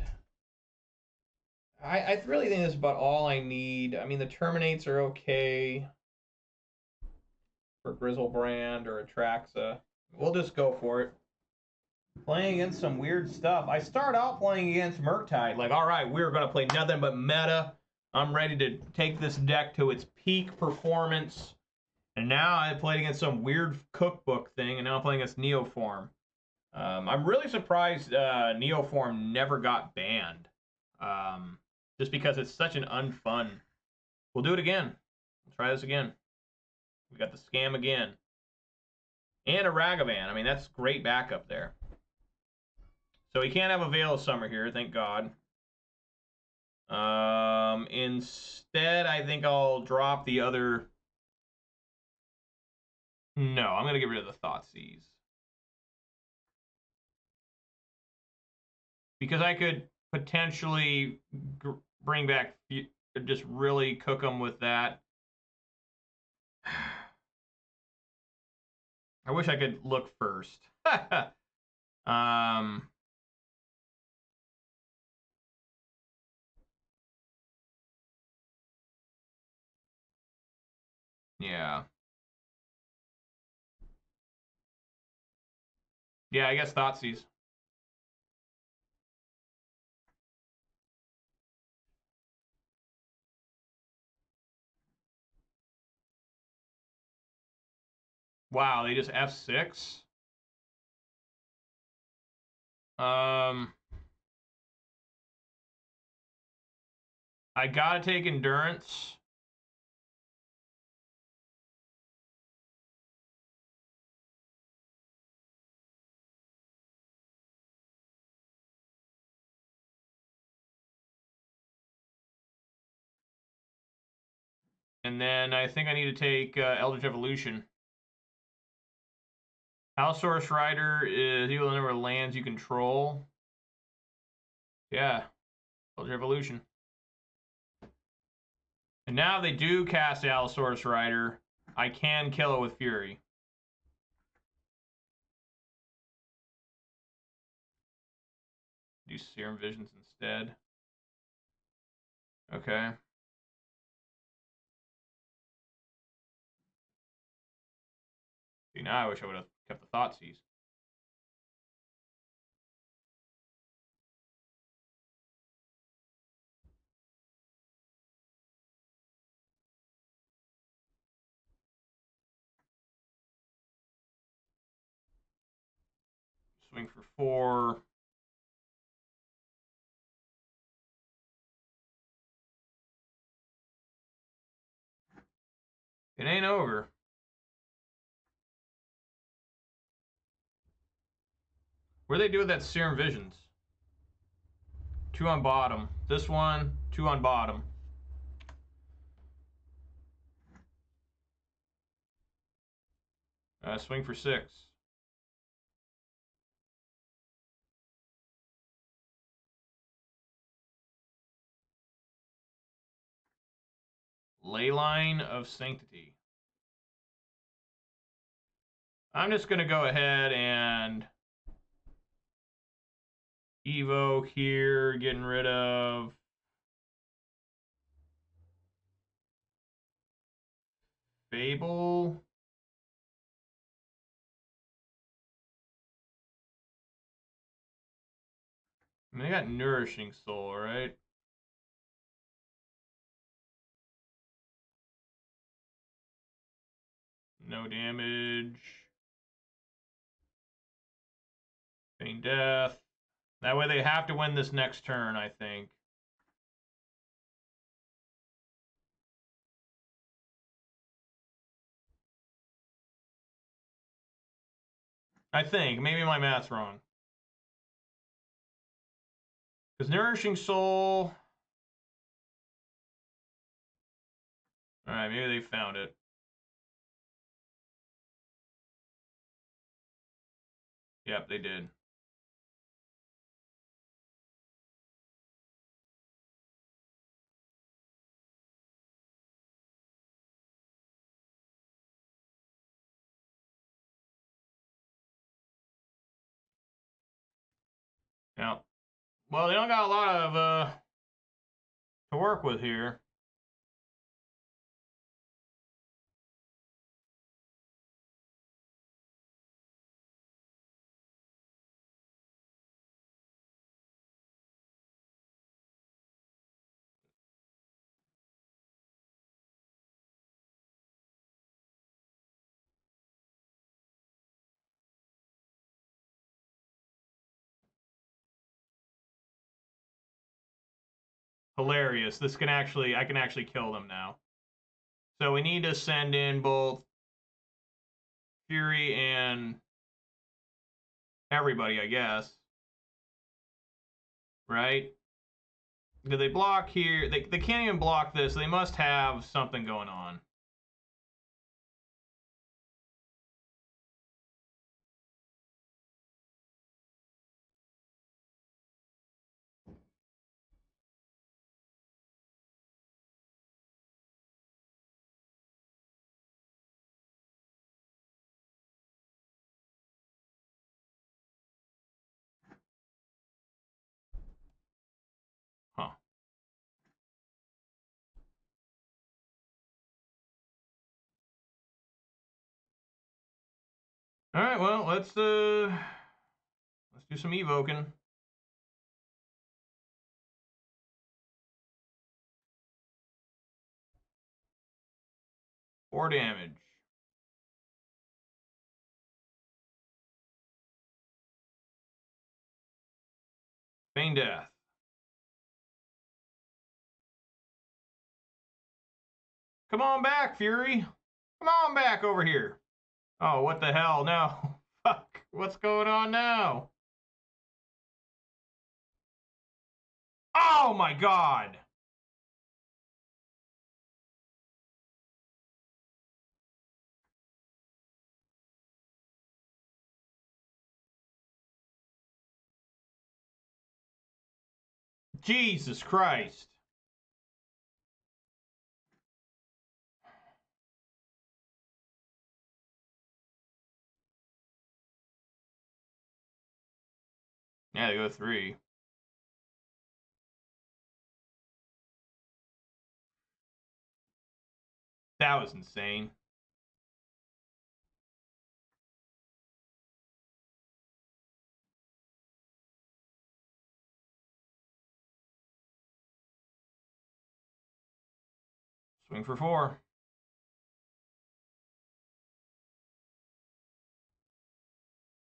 I really think that's about all I need. I mean, the Terminates are okay for Grizzlebrand or Atraxa. We'll just go for it. Playing against some weird stuff. I start out playing against Murktide. Like, all right, we're going to play nothing but meta. I'm ready to take this deck to its peak performance. And now I played against some weird cookbook thing, and now I'm playing against Neoform. I'm really surprised Neoform never got banned. Just because it's such an unfun. We'll do it again. We'll try this again. We got the scam again. And a Ragavan. I mean, that's great backup there. So he can't have a Veil of Summer here, thank God. Instead, I think I'll drop the other. No, I'm going to get rid of the Thoughtseize. Because I could potentially bring back, just really cook them with that. I wish I could look first. Yeah. Yeah, I guess Thoughtseize. Wow, they just F6? I gotta take Endurance. And then I think I need to take Eldritch Evolution. Allosaurus Rider is equal to the number of lands you control. Yeah. Eldritch Evolution. And now if they do cast Allosaurus Rider, I can kill it with Fury. Do Serum Visions instead. Okay. See, now I wish I would have kept the Thoughtseize. Swing for 4. It ain't over. What do they do with that Serum Visions? 2 on bottom. This one, 2 on bottom. Swing for 6. Leyline of Sanctity. I'm just going to go ahead and evoke here, getting rid of Fable. I mean, they got Nourishing Soul, right? No damage. Feign Death. That way they have to win this next turn, I think. I think. Maybe my math's wrong. Because Nourishing Soul... Alright, maybe they found it. Yep, they did. Yeah. Well, they don't got a lot of to work with here. Hilarious. This can actually, I can actually kill them now. So we need to send in both Fury and everybody, I guess. Right? Do they block here? They can't even block this. They must have something going on. Huh. All right, well, let's do some evoking. Four damage. Feign Death. Come on back, Fury. Come on back over here. Oh, what the hell? No. Fuck. What's going on now? Oh my god. Jesus Christ. Yeah, they go 3. That was insane. Swing for 4.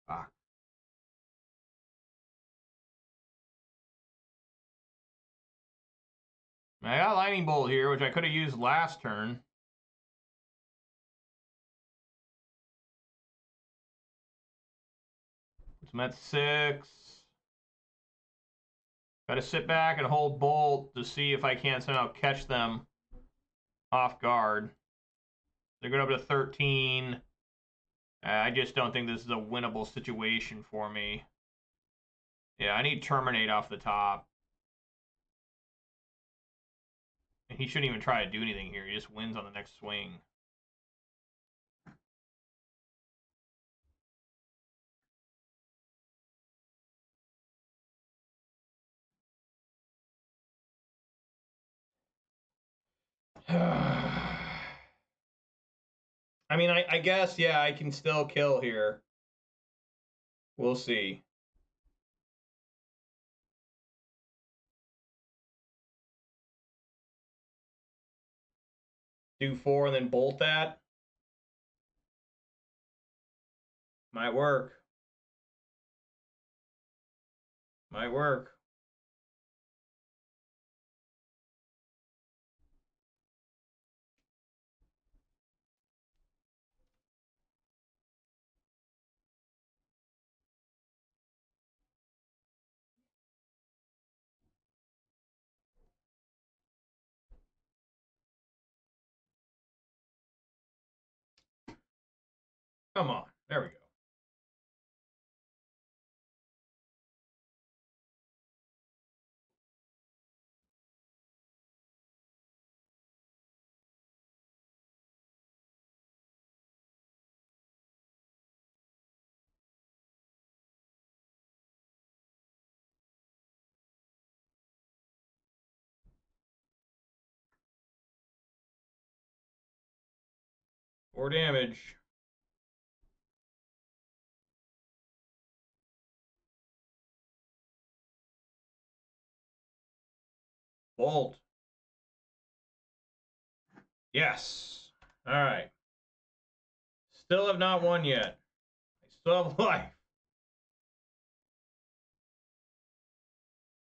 Fuck. I got Lightning Bolt here, which I could have used last turn. I'm at 6. Got to sit back and hold Bolt to see if I can somehow catch them off guard. They're going up to 13. I just don't think this is a winnable situation for me. Yeah, I need Terminate off the top. And he shouldn't even try to do anything here. He just wins on the next swing. I mean, I guess, yeah, I can still kill here. We'll see. Do 4 and then bolt that. Might work. Might work. Come on. There we go. Or damage. Bolt. Yes. All right. Still have not won yet. I still have life.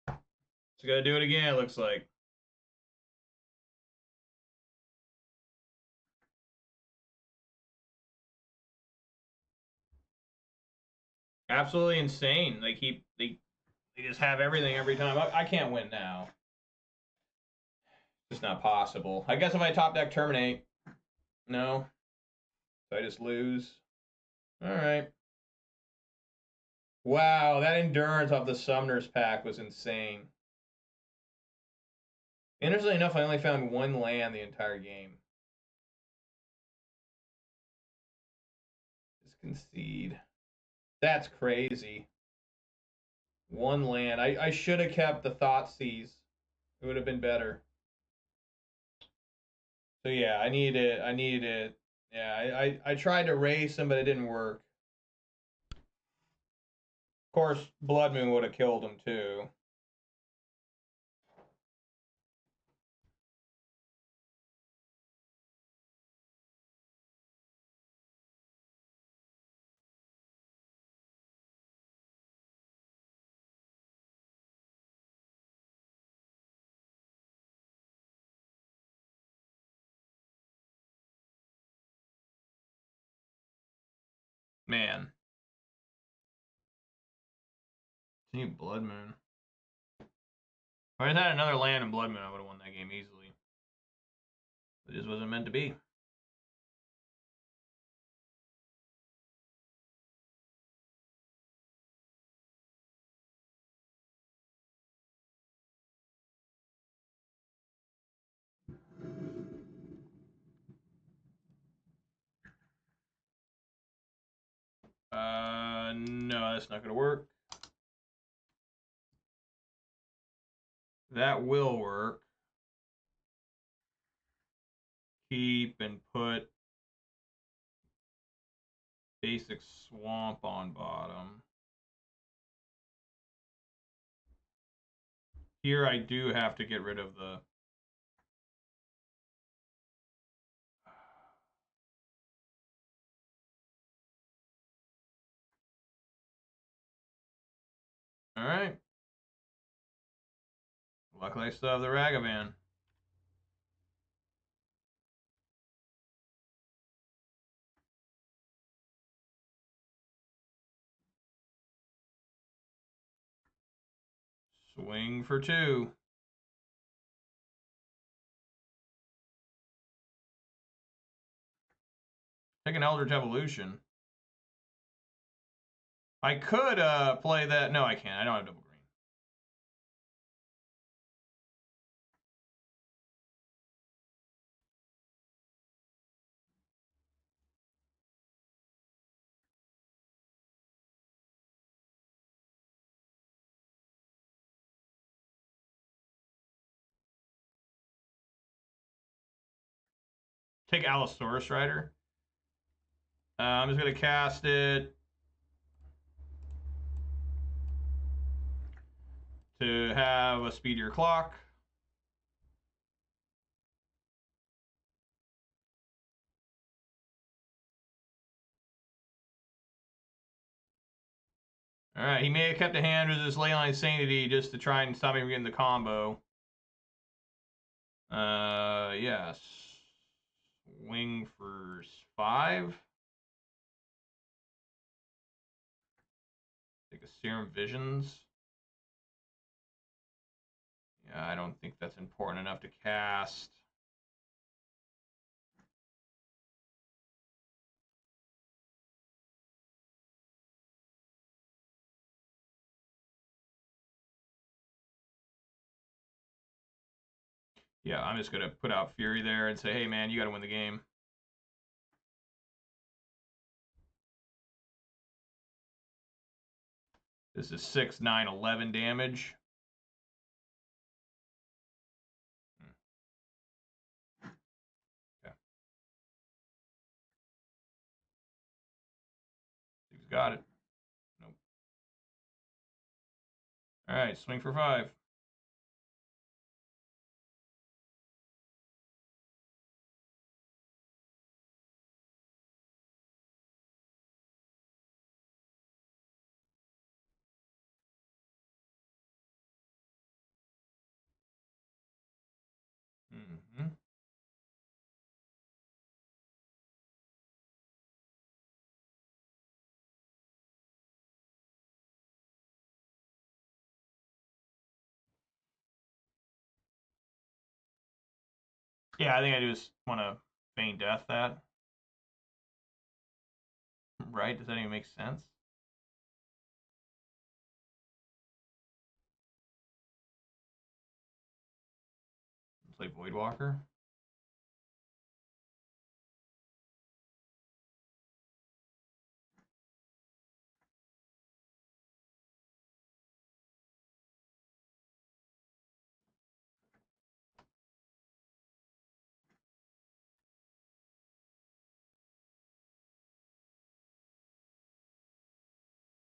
So gotta do it again, it looks like. Absolutely insane. They just have everything every time. I can't win now. It's not possible. I guess if I top deck Terminate. No. So I just lose. Alright. Wow, that endurance off the Summoner's pack was insane. Interestingly enough, I only found one land the entire game. Just concede. That's crazy. One land. I should have kept the Thoughtseize. It would have been better. So yeah, I needed it. Yeah, I tried to race him, but it didn't work. Of course, Blood Moon would have killed him too. Man. See Blood Moon. If I had another land in Blood Moon, I would have won that game easily. It just wasn't meant to be. No, that's not gonna work. That will work. Keep and put basic swamp on bottom. Here I do have to get rid of the... Alright. Luckily I still have the Ragavan. Swing for 2. Take an Eldritch Evolution. I could play that. No, I can't. I don't have double green. Take Allosaurus Rider. I'm just going to cast it to have a speedier clock. All right, he may have kept a hand with his Leyline Sanity just to try and stop me from getting the combo. Yes. Swing for 5. Take a Serum Visions. Yeah, I don't think that's important enough to cast. Yeah, I'm just going to put out Fury there and say, hey, man, you got to win the game. This is 6, 9, 11 damage. Okay. He's got it. Nope. All right, swing for 5. Mm-hmm. Yeah, I think I just want to feign death that. Right? Does that even make sense? Play Voidwalker.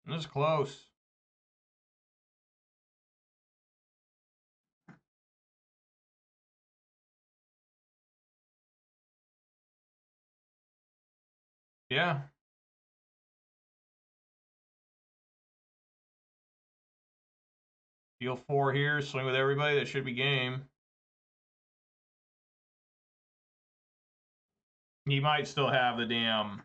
This is close. Yeah. Deal 4 here, swing with everybody. That should be game. He might still have the damn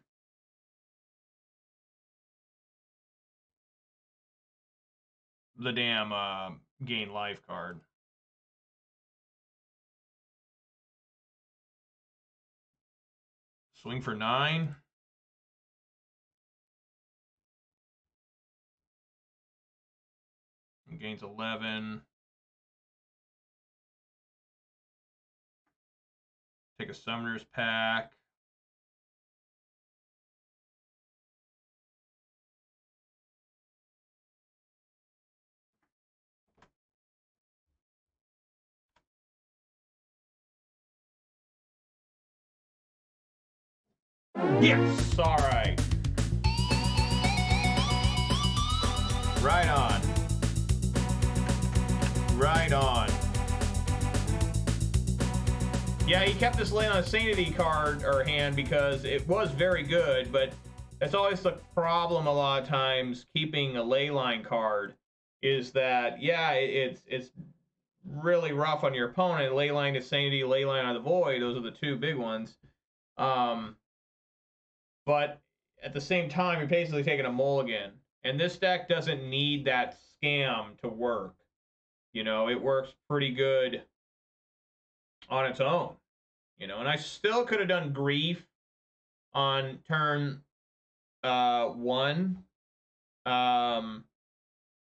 gain life card. Swing for 9. Gains 11. Take a Summoner's Pack. Yes! All right. Right on. Right on. Yeah, he kept this Leyline Sanity card or hand because it was very good, but that's always the problem a lot of times keeping a Leyline card is that, yeah, it's really rough on your opponent. Leyline to Sanity, Leyline of the Void, those are the two big ones. But at the same time, you're basically taking a mulligan. And this deck doesn't need that scam to work. You know, it works pretty good on its own. You know, and I still could have done Grief on turn 1 and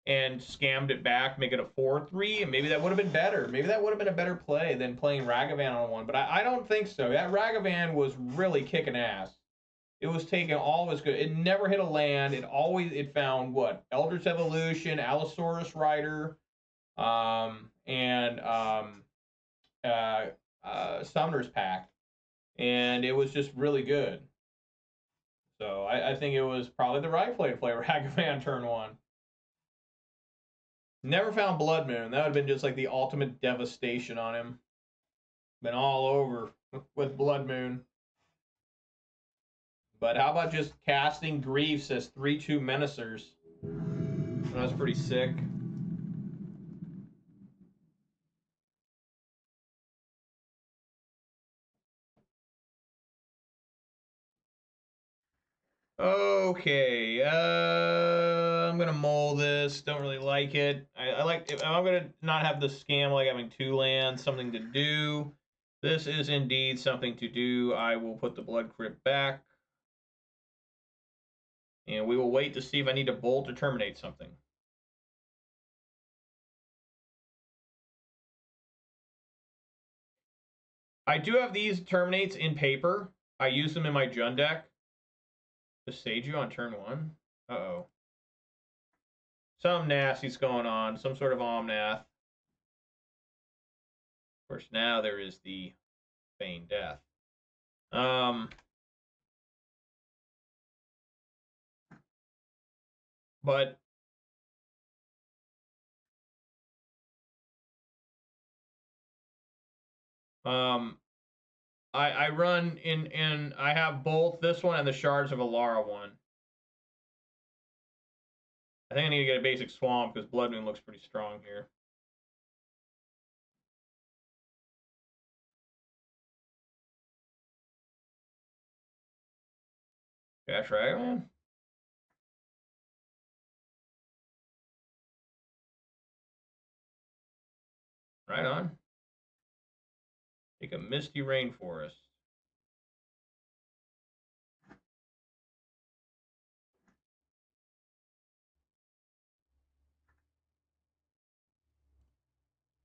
scammed it back, make it a 4-3, and maybe that would have been better. Maybe that would have been a better play than playing Ragavan on one, but I don't think so. That Ragavan was really kicking ass. It was taking all of its good. It never hit a land. It found what? Eldritch Evolution, Allosaurus Rider, and Summoner's Pact, and it was just really good. So I think it was probably the right play to play Ragavan turn one. Never found Blood Moon. That would have been just like the ultimate devastation on him. Been all over with Blood Moon. But how about just casting Griefs as 3/2 Menacers? That's pretty sick. Okay, I'm gonna mull this. Don't really like it. I like. I'm gonna not have the scam like having 2 lands. Something to do. This is indeed something to do. I will put the Blood Crypt back, and we will wait to see if I need to bolt or terminate something. I do have these terminates in paper. I use them in my Jund deck. The Seiju on turn 1. Uh-oh. Some nasty's going on. Some sort of Omnath. Of course, now there is the Feign Death. But I run in I have both this one and the Shards of Alara one. I think I need to get a basic Swamp because Blood Moon looks pretty strong here. Dash Ragavan? Right on. Take a Misty Rainforest.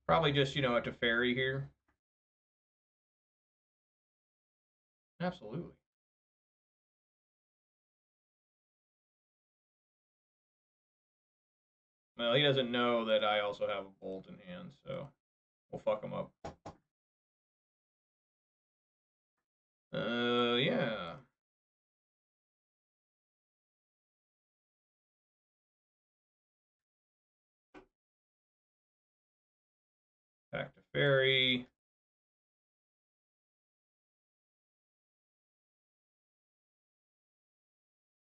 Probably just, you know, a Teferi here. Absolutely. Well, he doesn't know that I also have a Bolt in hand, so we'll fuck him up. Yeah. Back to Fairy.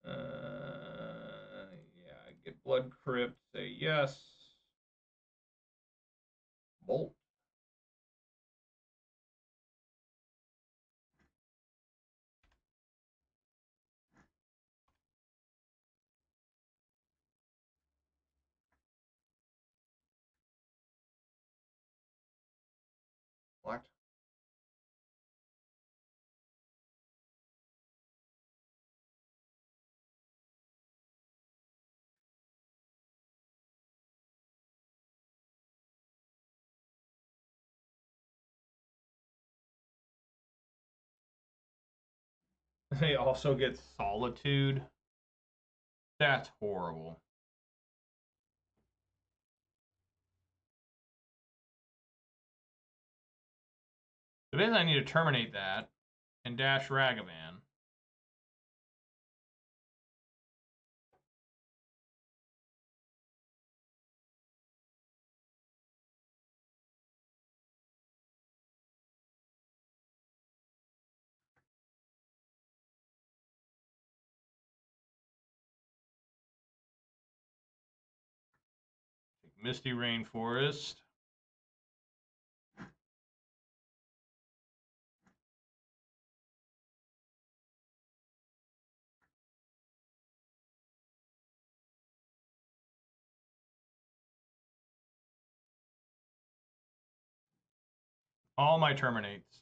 Yeah, get Blood Crypt, say yes. Bolt. Blacked. They also get Solitude. That's horrible. So basically I need to terminate that and dash Ragavan. Misty Rainforest. All my terminates.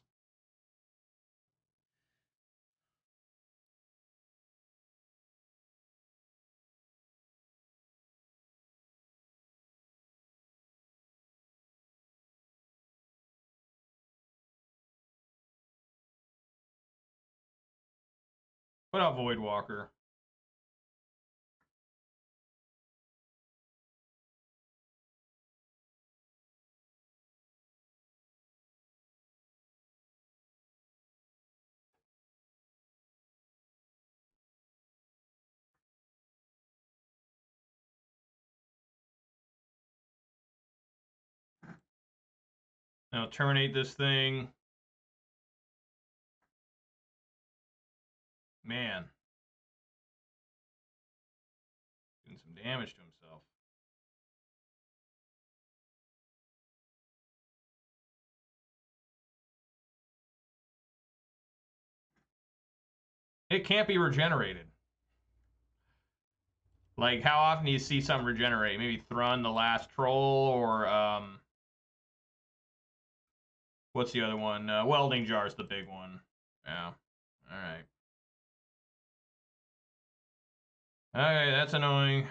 Put out Voidwalker. Now terminate this thing. Man. Doing some damage to himself. It can't be regenerated. Like, how often do you see something regenerate? Maybe Thrun, the last troll, or, what's the other one? Welding Jar's the big one. Yeah. Alright. Okay, that's annoying.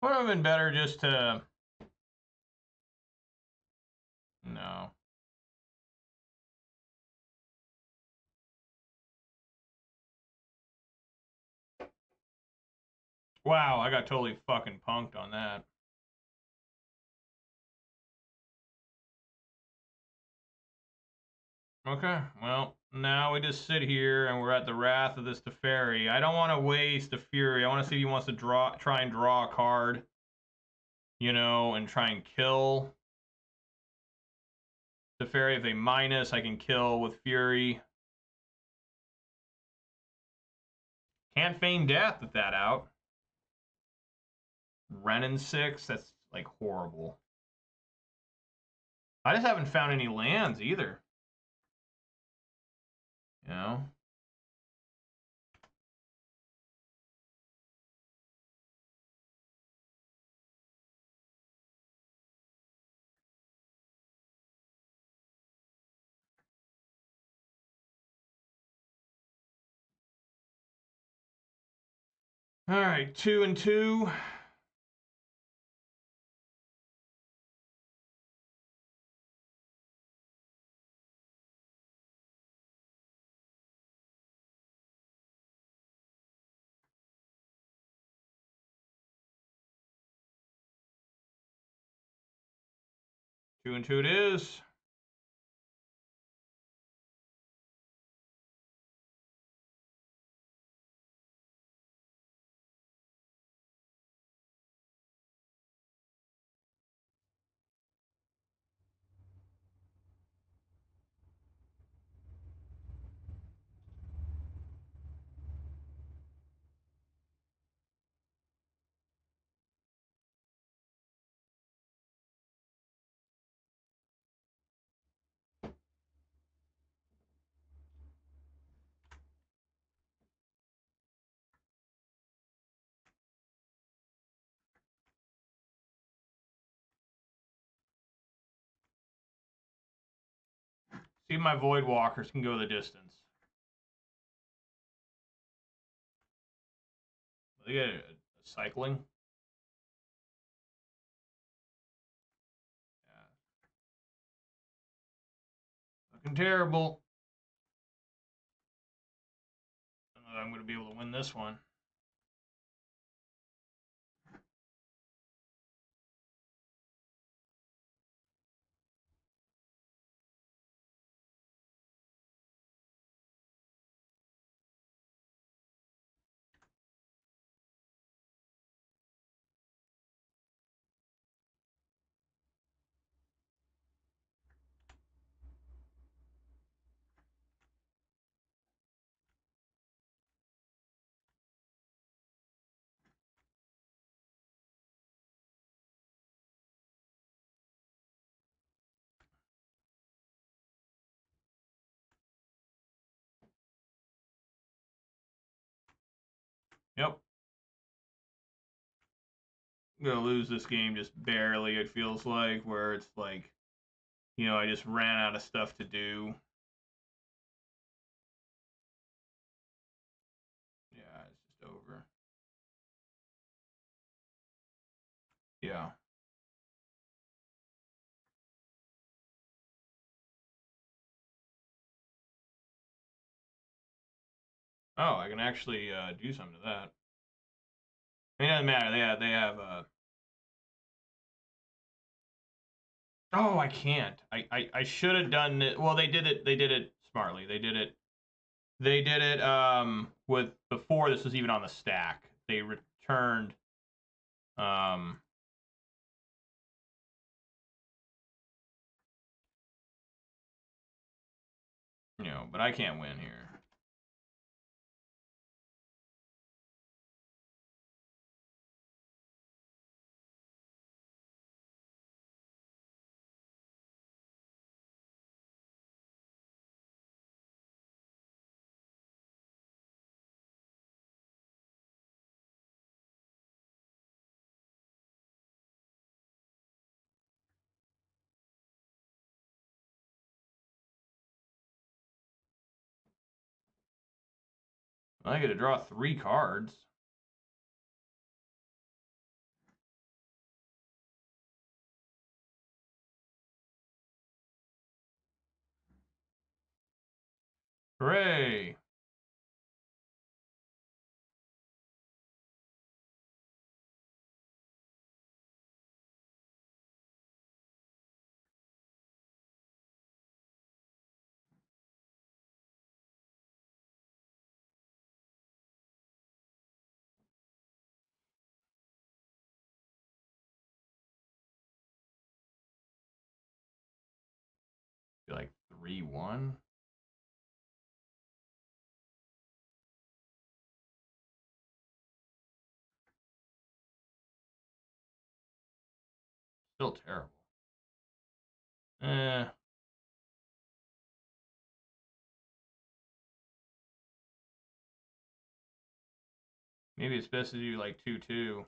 Would have been better just to... No. Wow, I got totally fucking punked on that. Okay, well, now we just sit here and we're at the wrath of this Teferi. I don't want to waste a Fury. I want to see if he wants to try and draw a card, you know, and try and kill Teferi. If they minus, I can kill with Fury. Can't feign death with that out. Renin 6, that's like horrible. I just haven't found any lands either. You know? All right, 2 and 2. Two and two it is. See if my Void Walkers can go the distance. Look at it, cycling. Yeah. Looking terrible. I don't know that I'm going to be able to win this one. Yep. I'm gonna lose this game just barely, it feels like, where it's like, you know, I just ran out of stuff to do. Yeah, it's just over. Yeah. Oh, I can actually do something to that. I mean, it doesn't matter. They have. Oh, I can't. I should have done it. Well, they did it. They did it smartly. They did it. They did it with before this was even on the stack. They returned um you know, but I can't win here. I get to draw 3 cards. Hooray! Be like 3-1. Still terrible. Eh. Maybe it's best to do like 2-2. 2-2.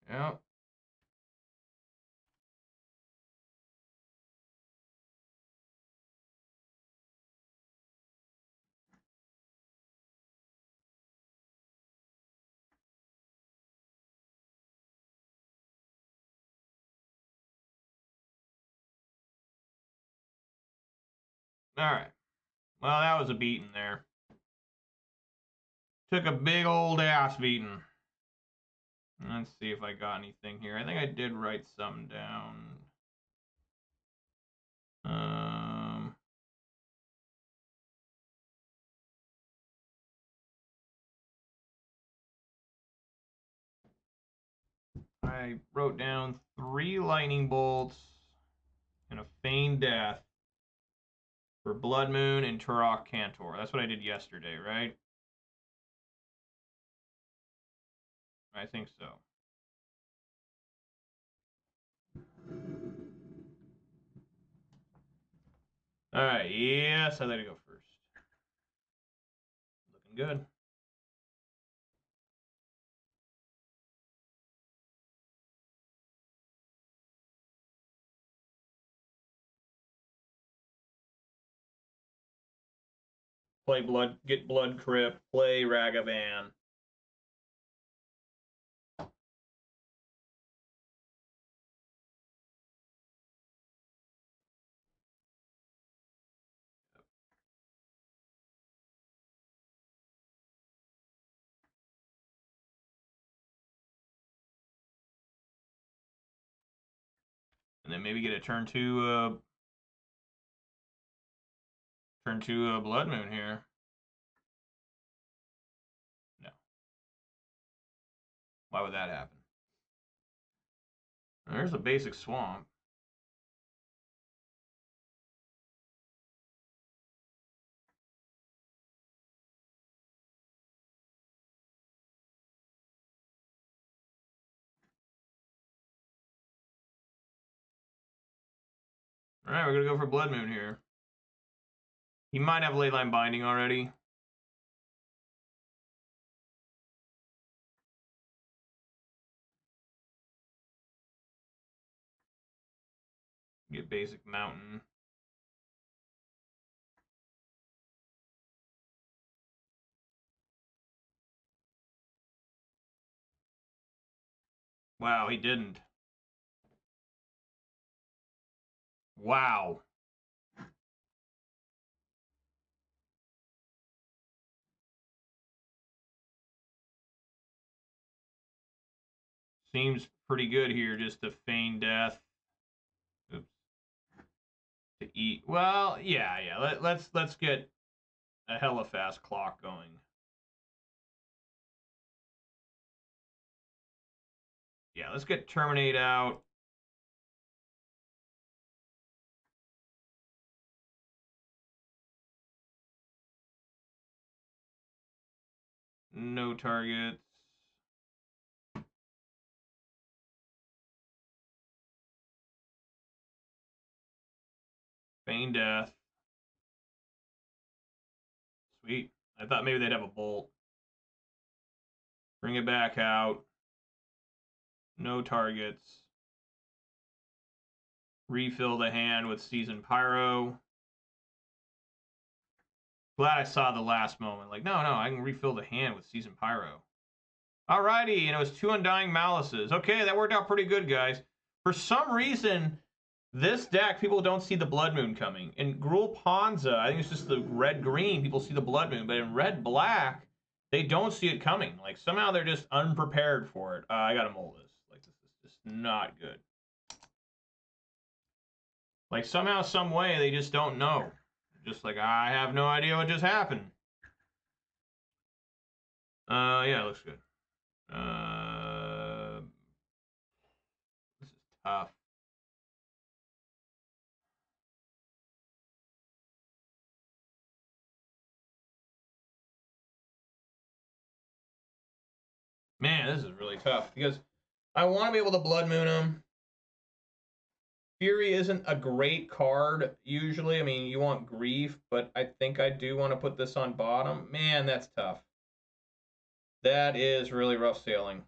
Yep. All right. Well, that was a beating there. Took a big old ass beating. Let's see if I got anything here. I think I did write something down. Um, I wrote down 3 lightning bolts and a feigned death for Blood Moon and Turok Cantor. That's what I did yesterday, right? I think so. All right. Yes, I let it go first. Looking good. Play Blood, get Blood Crypt, play Ragavan. And then maybe get a turn 2 Blood Moon here. No. Why would that happen? There's a basic swamp. Alright, we're going to go for Blood Moon here. He might have Leyline Binding already. Get basic Mountain. Wow, he didn't. Wow. Seems pretty good here just to feign death. Oops. To eat. Well, yeah. Let's get a hella fast clock going. Yeah, let's get Terminate out. No targets. Feign death. Sweet. I thought maybe they'd have a bolt. Bring it back out. No targets. Refill the hand with Seasoned Pyro. Glad I saw the last moment. Like, no, I can refill the hand with Seasoned Pyro. Alrighty, and it was 2 Undying Malices. Okay, that worked out pretty good, guys. For some reason, this deck, people don't see the Blood Moon coming. In Gruul Ponza, I think it's just the red-green, people see the Blood Moon. But in red-black, they don't see it coming. Like, somehow they're just unprepared for it. I gotta mold this. Like, this is just not good. Like, somehow, some way, they just don't know. Just like, I have no idea what just happened. Yeah, it looks good. This is tough. Man, this is really tough because I want to be able to Blood Moon him. Fury isn't a great card usually. I mean, you want Grief, but I think I do want to put this on bottom. Man, that's tough. That is really rough sailing.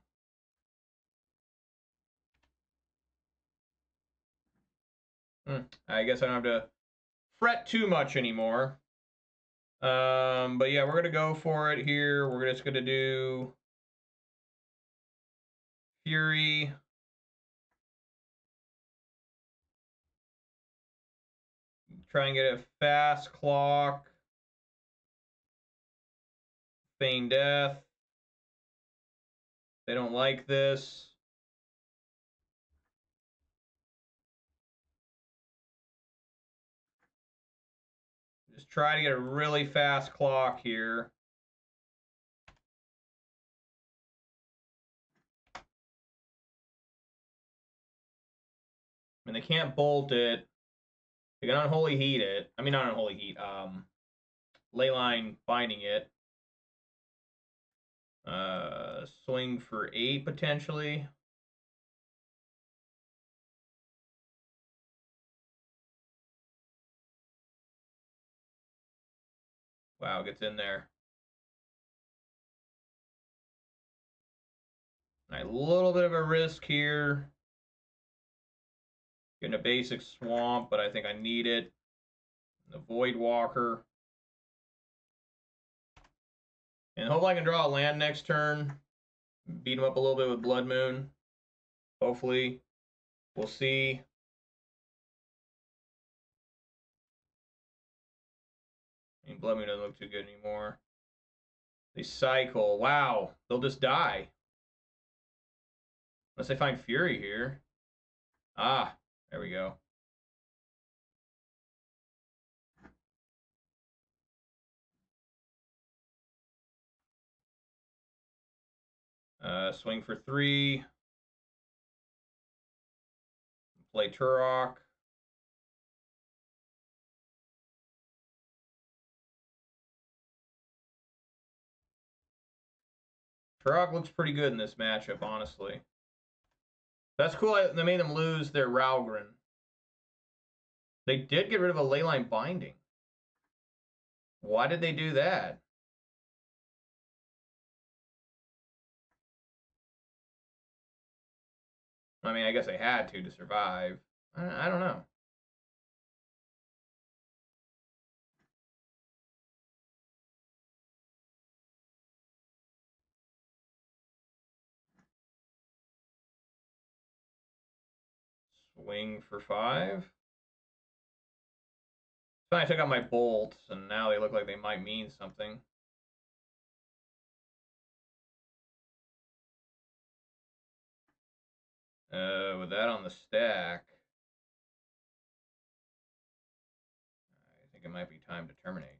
I guess I don't have to fret too much anymore. But yeah, we're going to go for it here. We're just going to do Fury. Try and get a fast clock. Feign death. They don't like this. Just try to get a really fast clock here. And they can't bolt it. They can Unholy Heat it. I mean, not Unholy Heat. Leyline Binding it. Swing for 8 potentially. Wow, gets in there. All right, a little bit of a risk here. Getting a basic Swamp, but I think I need it. The Void Walker. And hopefully I can draw a land next turn. Beat him up a little bit with Blood Moon. Hopefully. We'll see. I mean, Blood Moon doesn't look too good anymore. They cycle. Wow. They'll just die. Unless they find Fury here. Ah. There we go. Swing for 3. Play Turok. Turok looks pretty good in this matchup, honestly. That's cool. They made them lose their Ralgren. They did get rid of a Leyline Binding. Why did they do that? I mean, I guess they had to survive. I don't know. Swing for 5. So I took out my bolts, and now they look like they might mean something. With that on the stack, I think it might be time to terminate.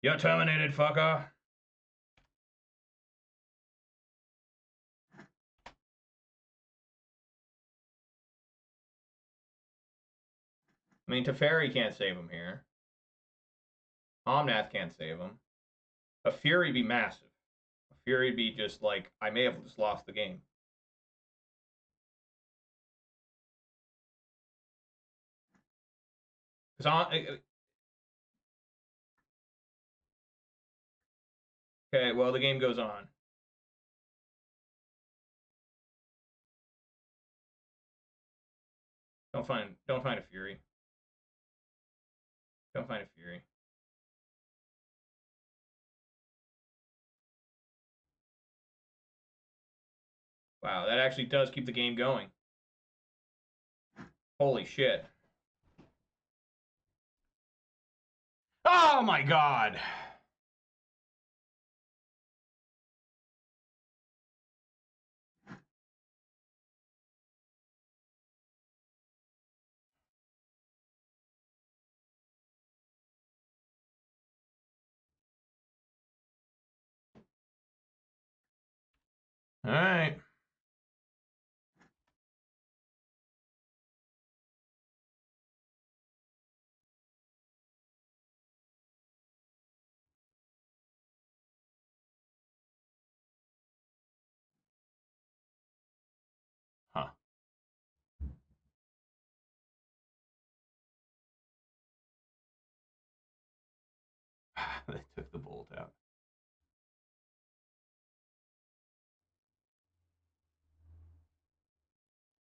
You're terminated, fucker. I mean, Teferi can't save him here. Omnath can't save him. A Fury'd be massive. A Fury'd be just like, I may have just lost the game. Okay, well, the game goes on. Don't find a Fury. Don't find a Fury. Wow, that actually does keep the game going. Holy shit. Oh my god. All right. Huh. They took the bolt out.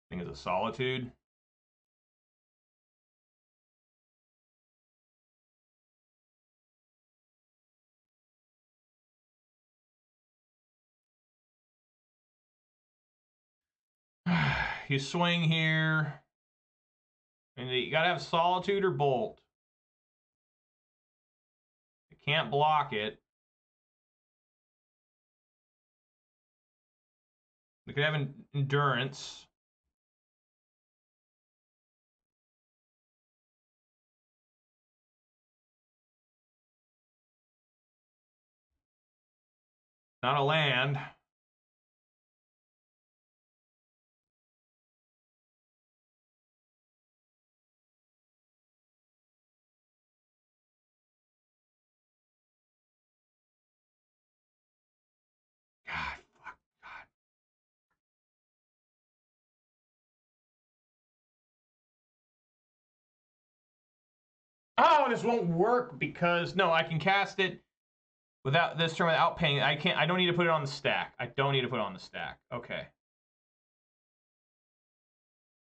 I think it's a Solitude. You swing here. And you gotta have Solitude or Bolt. You can't block it. You could have Endurance. Not a land. God, fuck, God. Oh, this won't work because no, I can cast it without this turn without paying. I can't. I don't need to put it on the stack. I don't need to put it on the stack. Okay.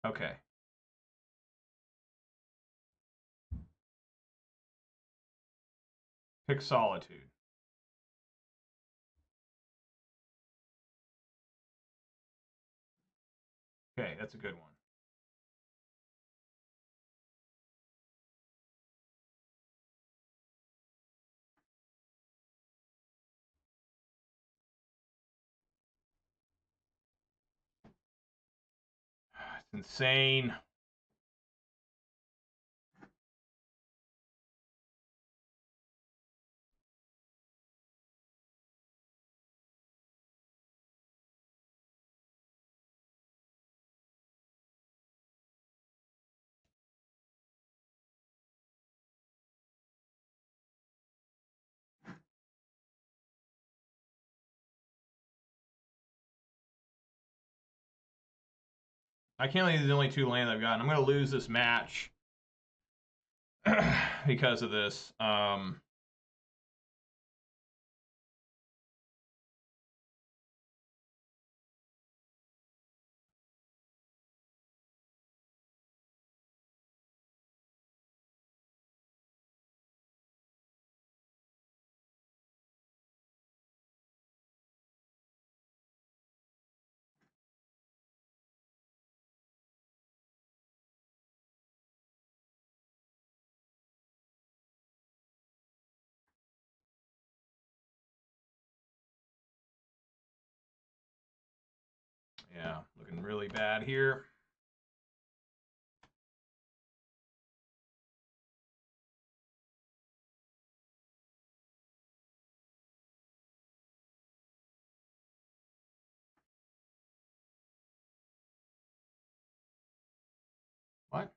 Okay. Pick Solitude. Okay, that's a good one. It's insane. I can't believe these are the only 2 lands I've gotten. I'm going to lose this match because of this. Yeah, looking really bad here. What?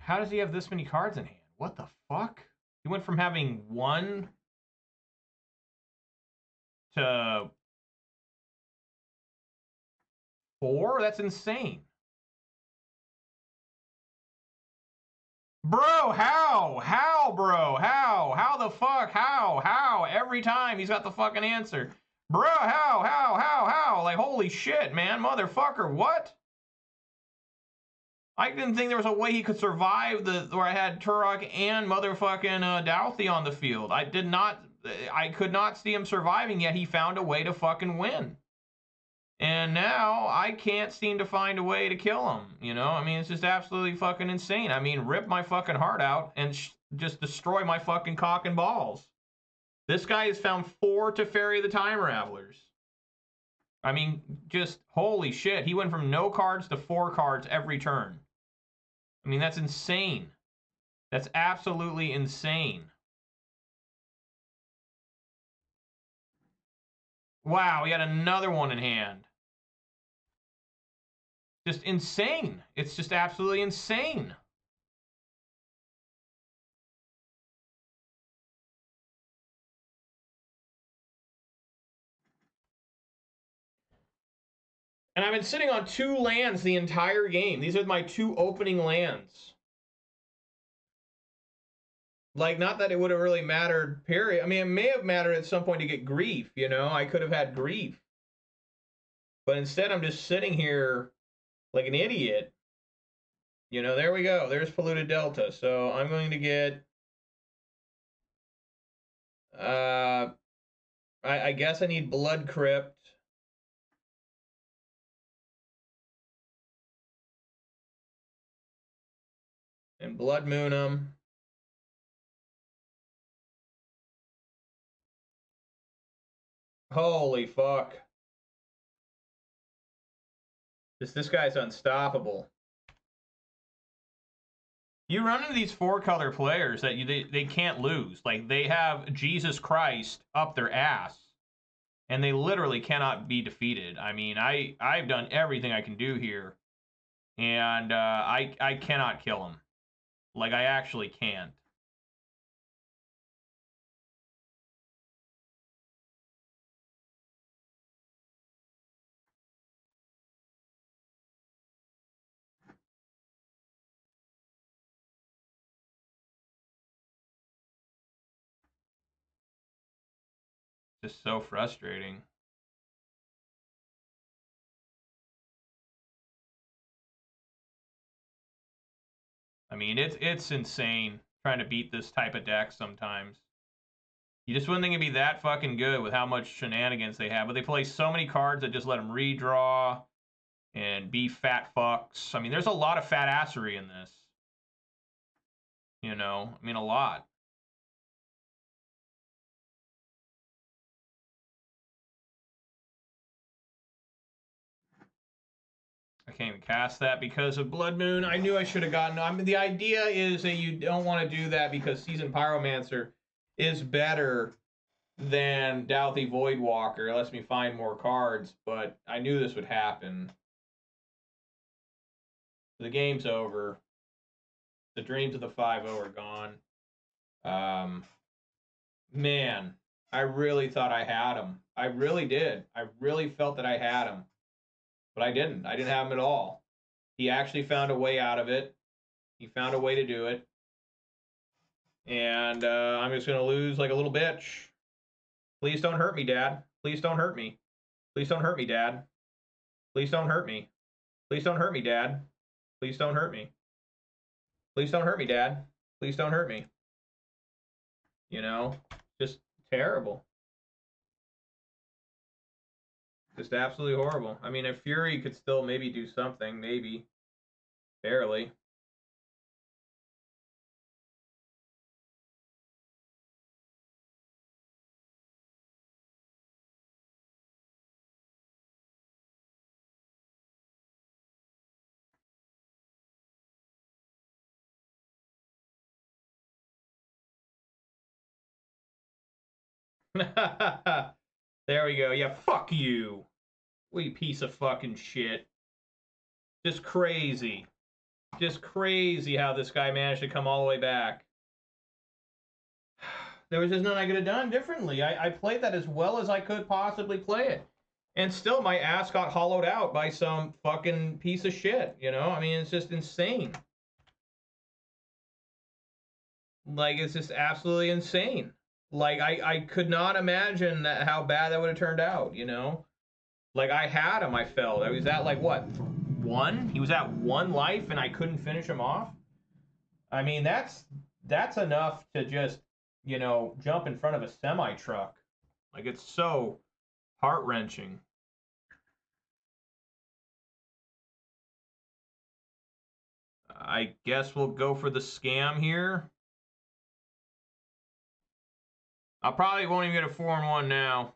How does he have this many cards in hand? What the fuck? He went from having 1 to 4? That's insane. Bro, how? How, bro? How? How the fuck? How? Every time he's got the fucking answer. Bro, how? Like, holy shit, man. Motherfucker, what? I didn't think there was a way he could survive where I had Turok and motherfucking Douthie on the field. I could not see him surviving, yet he found a way to fucking win. And now I can't seem to find a way to kill him. You know, I mean, it's just absolutely fucking insane. I mean, rip my fucking heart out and just destroy my fucking cock and balls. This guy has found 4 Teferi the Time Ravelers. I mean, just holy shit. He went from no cards to 4 cards every turn. I mean, that's insane. That's absolutely insane. Wow, he had another one in hand. Just insane. It's just absolutely insane. And I've been sitting on 2 lands the entire game. These are my 2 opening lands. Like, not that it would have really mattered, period. I mean, it may have mattered at some point to get grief, you know? I could have had grief. But instead, I'm just sitting here like an idiot. You know, there we go. There's Polluted Delta. So I'm going to get... I guess I need Blood Crypt. And Blood Moonum. Holy fuck. This guy's unstoppable. You run into these 4-color players that they can't lose. Like, they have Jesus Christ up their ass. And they literally cannot be defeated. I mean, I've done everything I can do here. And I cannot kill him. Like, I actually can't. Just so frustrating. I mean, it's insane trying to beat this type of deck sometimes. You just wouldn't think it'd be that fucking good with how much shenanigans they have. But they play so many cards that just let them redraw and be fat fucks. I mean, there's a lot of fat assery in this. You know, I mean, a lot. I can't even cast that because of Blood Moon. I knew I should have gotten... I mean, the idea is that you don't want to do that because Seasoned Pyromancer is better than Douthie Voidwalker. It lets me find more cards, but I knew this would happen. The game's over. The dreams of the 5-0 are gone. Man, I really thought I had him. I really did. I really felt that I had him. But I didn't. I didn't have him at all. He actually found a way out of it. He found a way to do it. And I'm just going to lose like a little bitch. Please don't hurt me, Dad. Please don't hurt me. Please don't hurt me, Dad. Please don't hurt me. Please don't hurt me, Dad. Please don't hurt me. Please don't hurt me, Dad. Please don't hurt me. You know, just terrible. Just absolutely horrible. I mean, if Fury could still maybe do something, maybe. Barely. There we go. Yeah, fuck you. You piece of fucking shit. Just crazy. Just crazy how this guy managed to come all the way back. There was just nothing I could have done differently. I played that as well as I could possibly play it. And still, my ass got hollowed out by some fucking piece of shit, you know? I mean, it's just insane. Like, it's just absolutely insane. Like, I could not imagine how bad that would have turned out, you know? Like, I had him, I felt. I was at, like, what, 1? He was at 1 life, and I couldn't finish him off? I mean, that's enough to just, you know, jump in front of a semi-truck. Like, it's so heart-wrenching. I guess we'll go for the scam here. I probably won't even get a 4-1 now.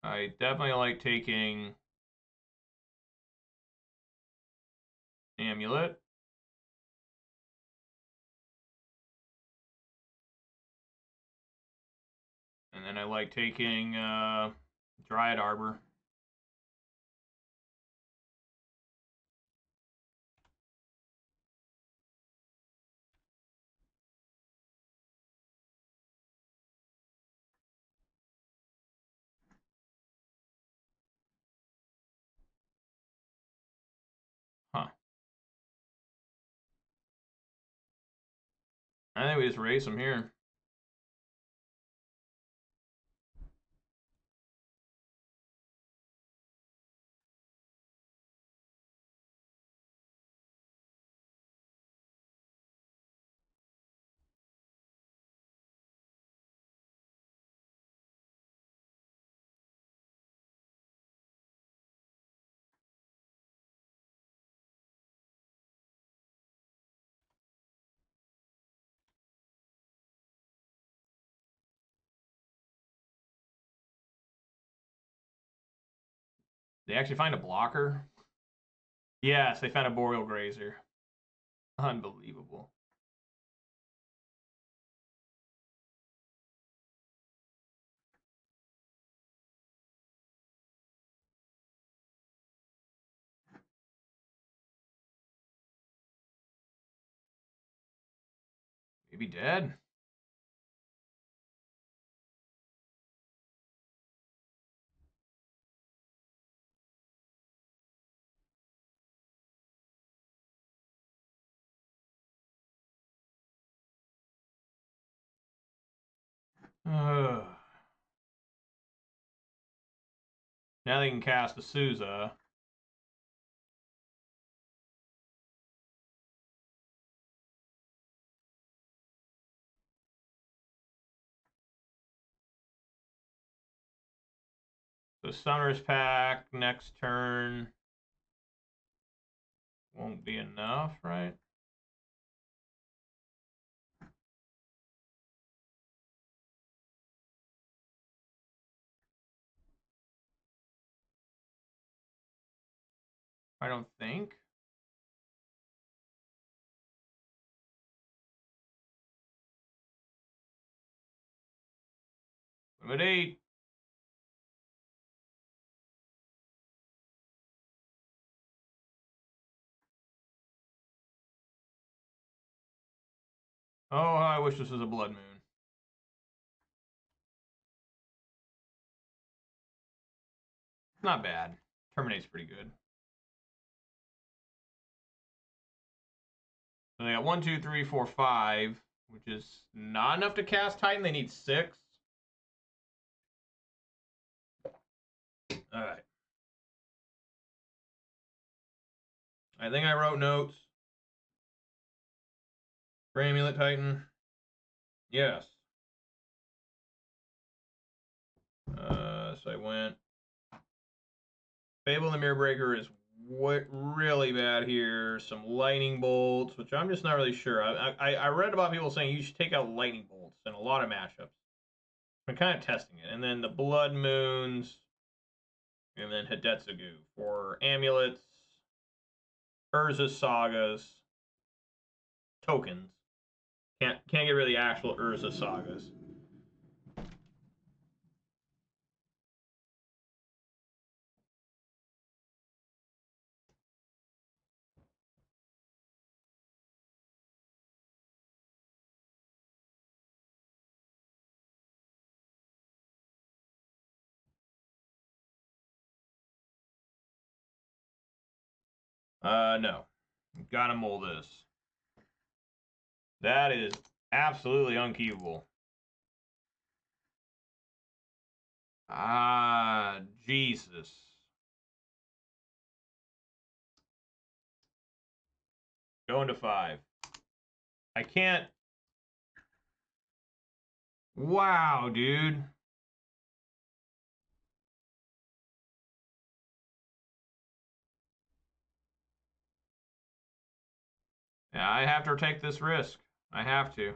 I definitely like taking Amulet. And then I like taking Dryad Arbor. Huh. I think we just race them here. They actually find a blocker? Yes, they found a Boreal Grazer. Unbelievable. Maybe dead. Now they can cast a Souza. So Summer's Pack next turn won't be enough, right? I don't think. Limit 8. Oh, I wish this was a Blood Moon. Not bad. Terminate's pretty good. So they got 1, 2, 3, 4, 5, which is not enough to cast Titan. They need 6. All right. I think I wrote notes. For Amulet Titan. Yes. So I went. Fable the Mirror Breaker is really bad here. Some Lightning Bolts, which I'm just not really sure. I read about people saying you should take out Lightning Bolts in a lot of matchups. I'm kind of testing it. And then the Blood Moons. And then Hidetsugu for Amulets. Urza Sagas. Tokens. Can't get rid of the actual Urza Sagas. No. Gotta mold this. That is absolutely unkeepable. Ah, Jesus. Going to 5. I can't. Wow, dude. Yeah, I have to take this risk. I have to.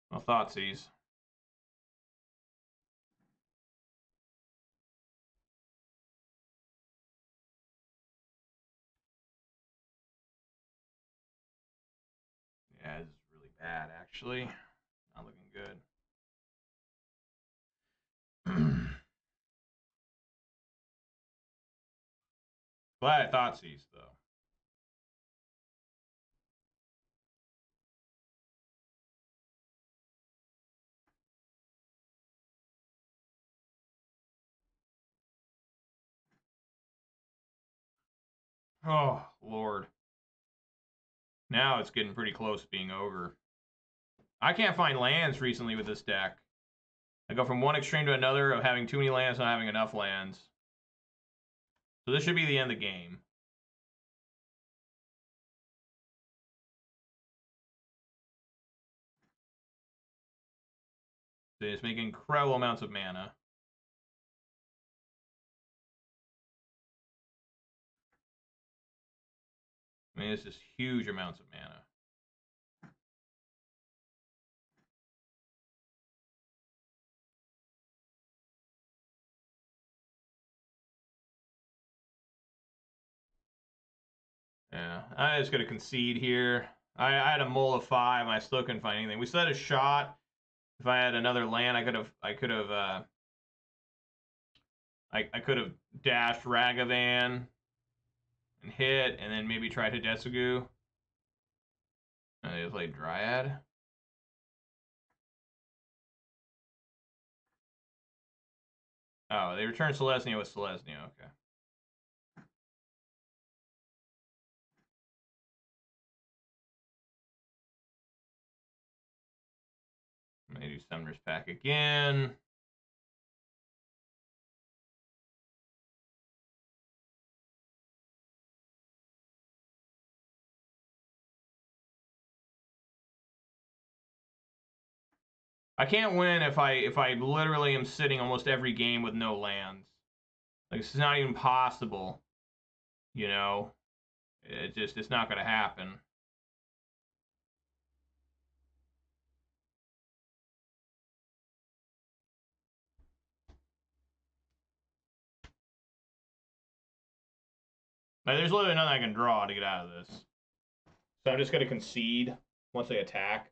Well, Thoughtseize. Yeah, this is really bad, actually. Not looking good. Glad I Thoughtseize, though. Oh, Lord. Now it's getting pretty close to being over. I can't find lands recently with this deck. I go from one extreme to another of having too many lands, not having enough lands. So this should be the end of the game. They just make incredible amounts of mana. I mean, it's just huge amounts of mana. Yeah, I'm just gonna concede here. I had a mull of 5, and I still couldn't find anything. We still had a shot. If I had another land, I could have dashed Ragavan and hit, and then maybe tried Hidetsugu. And they played Dryad. Oh, they returned Selesnya with Selesnya. Okay. Maybe Summoner's Pack again. I can't win if I literally am sitting almost every game with no lands. Like, it's not even possible. You know? It's not gonna happen. Like, there's literally nothing I can draw to get out of this. So I'm just gonna concede once they attack.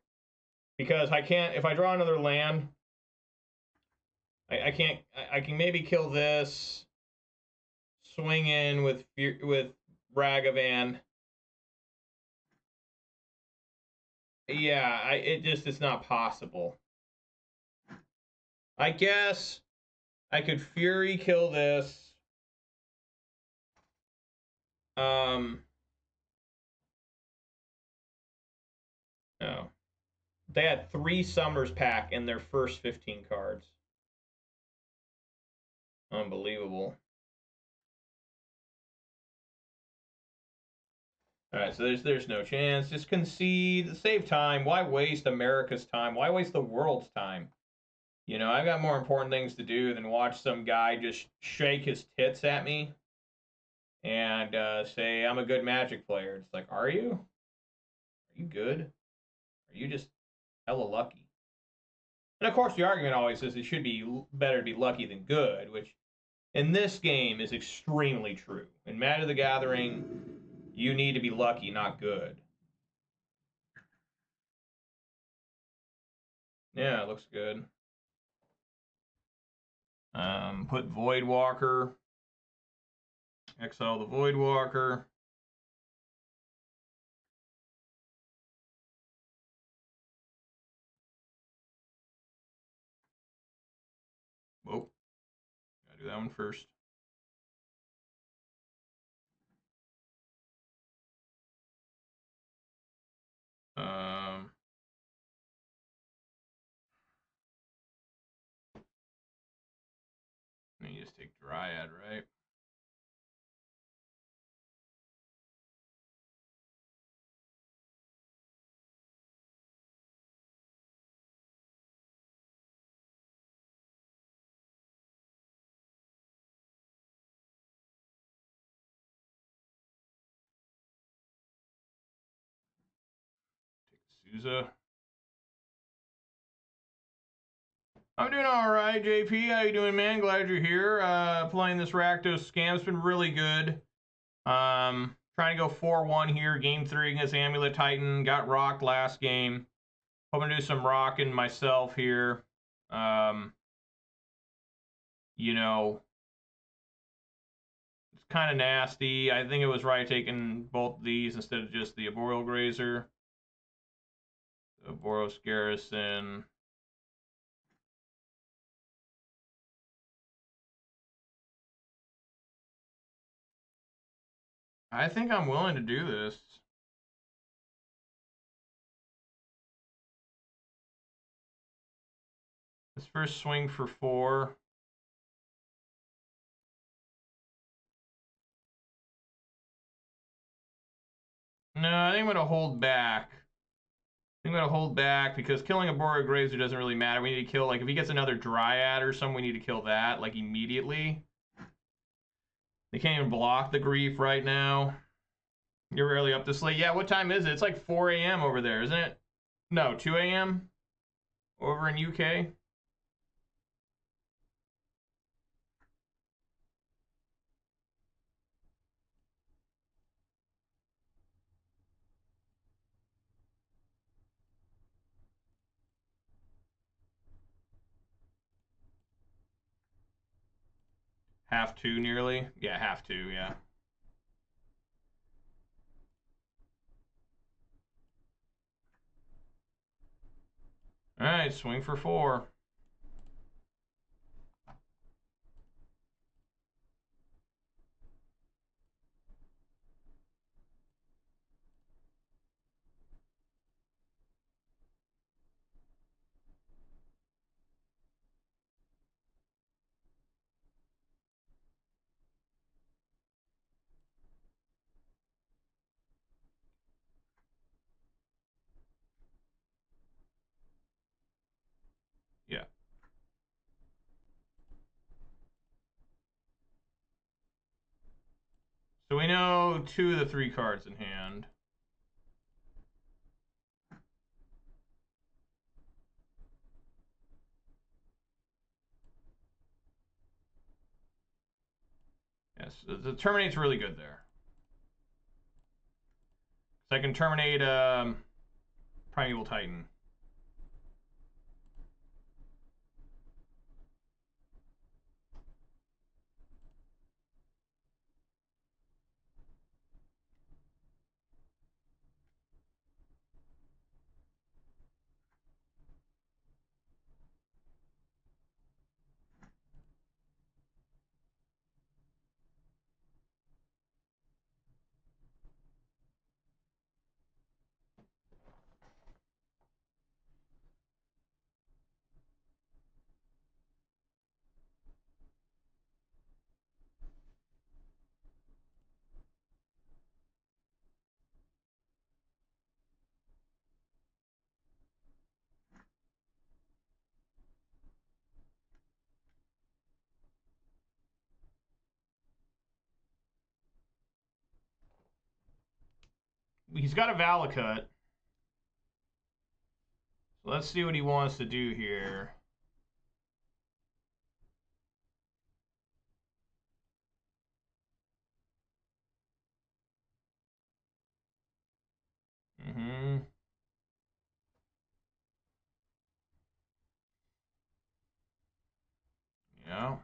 Because I can't, if I draw another land, I can't, I can maybe kill this, swing in with Ragavan. Yeah, it's not possible. I guess I could Fury kill this. No. They had 3 Summoners Pack in their first 15 cards. Unbelievable. All right, so there's no chance. Just concede, save time. Why waste America's time? Why waste the world's time? You know, I've got more important things to do than watch some guy just shake his tits at me and say I'm a good Magic player. It's like, are you? Are you good? Are you just hella lucky? And of course, the argument always is it should be better to be lucky than good, which in this game is extremely true. In Magic the Gathering, you need to be lucky, not good. Yeah, it looks good. Put Voidwalker. Exile the Voidwalker. Whoa. Gotta do that one first. You just take Dryad, right? Take Souza. I'm doing all right, JP. How you doing, man? Glad you're here. Playing this Rakdos scam. It's been really good. Trying to go 4-1 here. Game 3 against Amulet Titan. Got rocked last game. Hoping to do some rocking myself here. You know, it's kind of nasty. I think it was right taking both these instead of just the Arboreal Grazer. The Boros Garrison. I think I'm willing to do this. This first swing for 4. No, I think I'm going to hold back. I'm going to hold back because killing a Boreal Grazer doesn't really matter. We need to kill, like, if he gets another Dryad or something, we need to kill that, like, immediately. They can't even block the Grief right now. You're rarely up this late. Yeah, what time is it? It's like 4 a.m. over there, isn't it? No, 2 a.m. over in UK. Half 2 nearly. Yeah, half 2, yeah. All right, swing for 4. go 2 of the 3 cards in hand. Yes, the Terminate's really good there. So I can terminate Primeval Titan. He's got a Valakut. So let's see what he wants to do here. Yeah.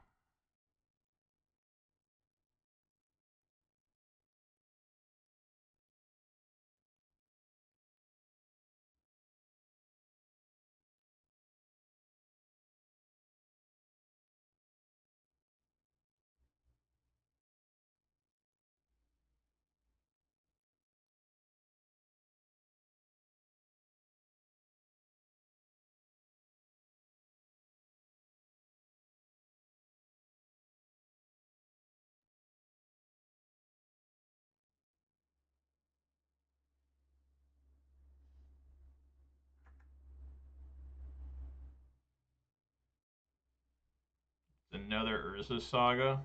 It's another Urza Saga.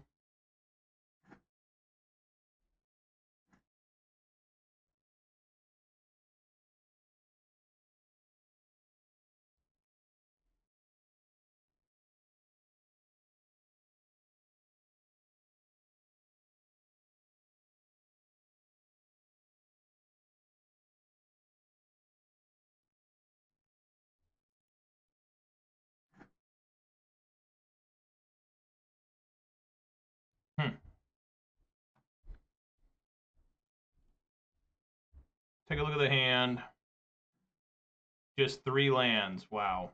Take a look at the hand. Just 3 lands. Wow.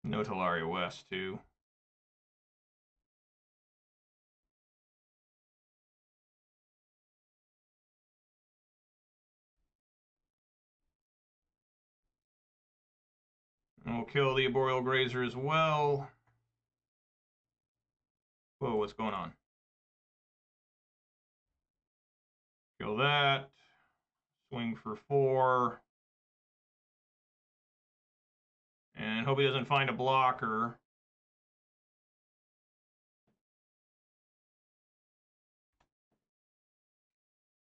No Talaria West, too. And we'll kill the Arboreal Grazer as well. Whoa, what's going on? Kill that. Swing for 4. And hope he doesn't find a blocker.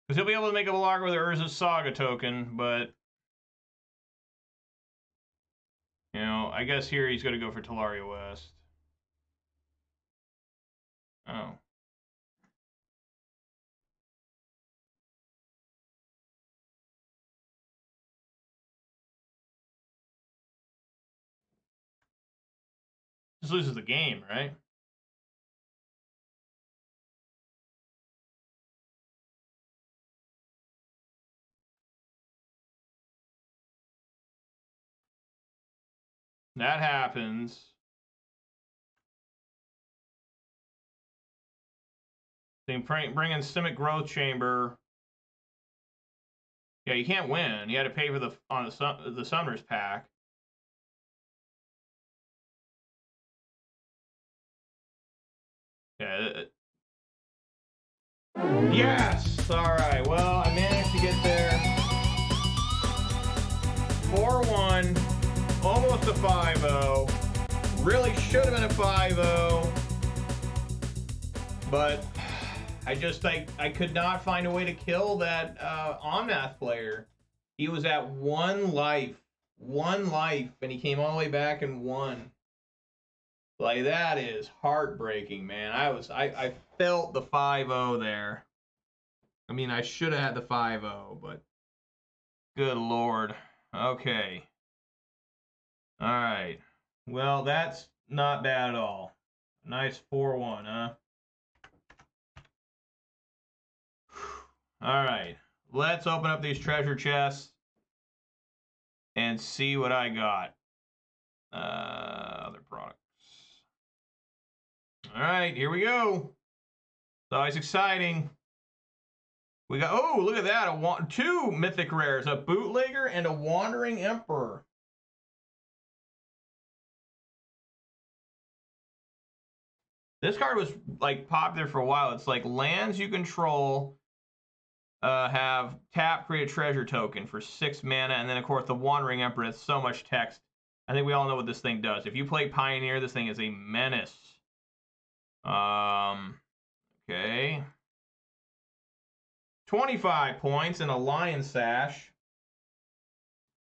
Because he'll be able to make a blocker with the Urza Saga token, but... You know, I guess here he's going to go for Talaria West. Oh. Just loses the game, right? That happens. They bring in Simic Growth Chamber. Yeah, you can't win. You had to pay for the Summoners pack. Yes! Alright, well, I managed to get there. 4-1. Almost a 5-0. Really should have been a 5-0. But I could not find a way to kill that Omnath player. He was at 1 life. 1 life, and he came all the way back and won. Like, that is heartbreaking, man. I felt the 5-0 there. I mean, I should have had the 5-0, but good Lord. Okay. All right. Well, that's not bad at all. Nice 4-1, huh? All right. Let's open up these treasure chests and see what I got. Other products. All right, here we go. It's always exciting. We got, oh, look at that. 2 mythic rares, a bootlegger and a wandering emperor. This card was like popular for a while. It's like lands you control have tap, create a treasure token for 6 mana, and then of course the wandering emperor has so much text. I think we all know what this thing does. If you play Pioneer, this thing is a menace. Okay. 25 points and a lion sash.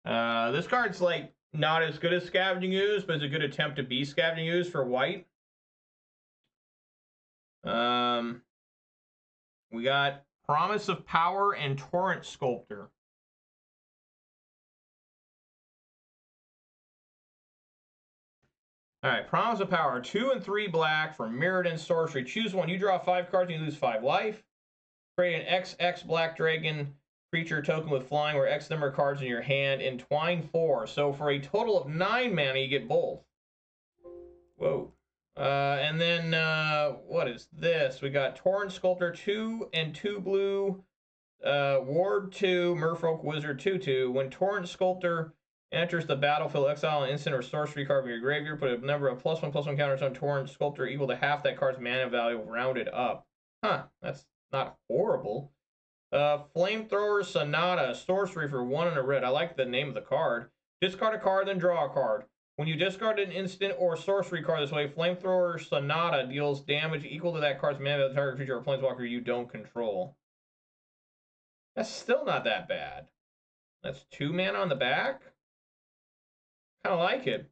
This card's like not as good as Scavenging Ooze, but it's a good attempt to be Scavenging Ooze for white. We got Promise of Power and Torrent Sculptor. All right, Promise of Power, 2 and 3 black for Mirrodin Sorcery. Choose one. You draw 5 cards and you lose 5 life. Create an XX Black Dragon creature token with flying where X number of cards in your hand. Entwine 4. So for a total of 9 mana, you get both. Whoa. And then, what is this? We got Torrent Sculptor, 2 and 2 blue. Ward 2, Merfolk Wizard 2/2. When Torrent Sculptor enters the battlefield, exile an instant or sorcery card from your graveyard. Put a number of +1/+1 counters on Torrent Sculptor equal to half that card's mana value rounded up. Huh, that's not horrible. Flamethrower Sonata, sorcery for 1 and a red. I like the name of the card. Discard a card, then draw a card. When you discard an instant or sorcery card this way, Flamethrower Sonata deals damage equal to that card's mana value to the target creature or planeswalker you don't control. That's still not that bad. That's 2 mana on the back. Kind of like it.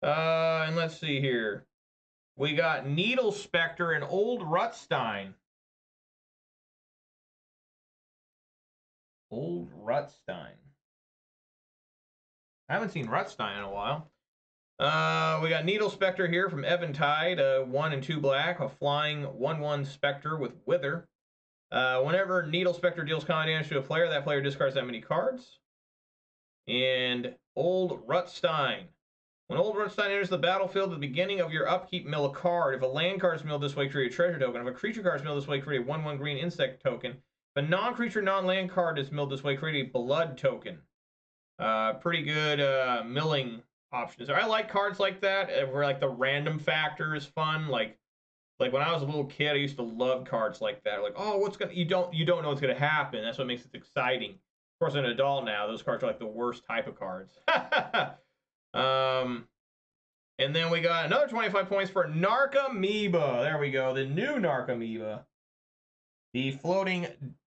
And let's see here. We got Needle Spectre and Old Rutstein. Old Rutstein. I haven't seen Rutstein in a while. We got Needle Spectre here from Eventide. 1 and 2 black. A flying 1/1 Spectre with Wither. Whenever Needle Spectre deals combat damage to a player, that player discards that many cards. And Old Rutstein. When Old Rutstein enters the battlefield at the beginning of your upkeep, mill a card. If a land card is milled this way, create a treasure token. If a creature card is milled this way, create a 1/1 green insect token. If a non-creature, non-land card is milled this way, create a blood token. Pretty good milling options. I like cards like that, where like the random factor is fun. Like when I was a little kid, I used to love cards like that. Like, oh, what's gonna you don't know what's gonna happen. That's what makes it exciting. Of course, an adult now, those cards are like the worst type of cards. And then we got another 25 points for Narcomoeba. There we go, the new Narcomoeba. The floating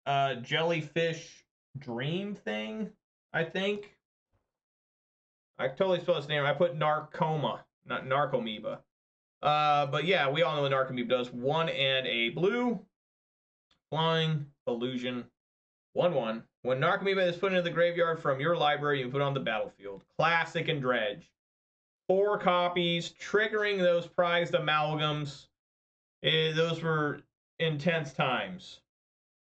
jellyfish dream thing, I think. I totally spelled his name. I put Narcoma, not Narcomoeba. But yeah, we all know what Narcomoeba does. 1 and a blue. Flying illusion. 1/1. When Narcomoeba is put into the graveyard from your library, you put on the battlefield. Classic and Dredge. 4 copies, triggering those prized amalgams. Those were intense times.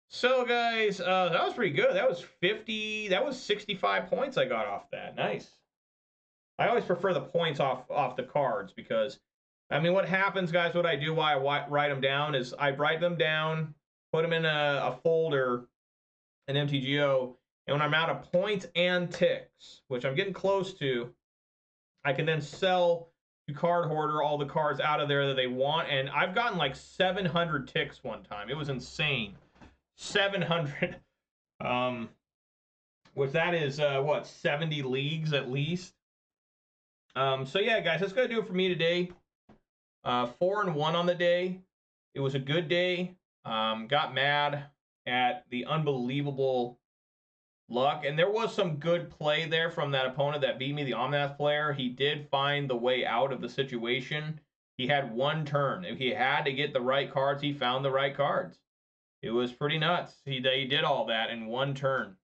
So guys, that was pretty good. That was 65 points I got off that. Nice. I always prefer the points off the cards because, I mean, what happens, guys, what I do while I write them down is I write them down, put them in a folder, an MTGO, and when I'm out of points and ticks, which I'm getting close to, I can then sell card hoarder all the cards out of there that they want, and I've gotten like 700 ticks one time. It was insane. 700. Which that is, what, 70 leagues at least? So yeah, guys, that's going to do it for me today. 4-1 on the day. It was a good day. Got mad at the unbelievable luck, and there was some good play there from that opponent that beat me, the Omnath player. He did find the way out of the situation. He had one turn. If he had to get the right cards, he found the right cards. It was pretty nuts. He did all that in one turn.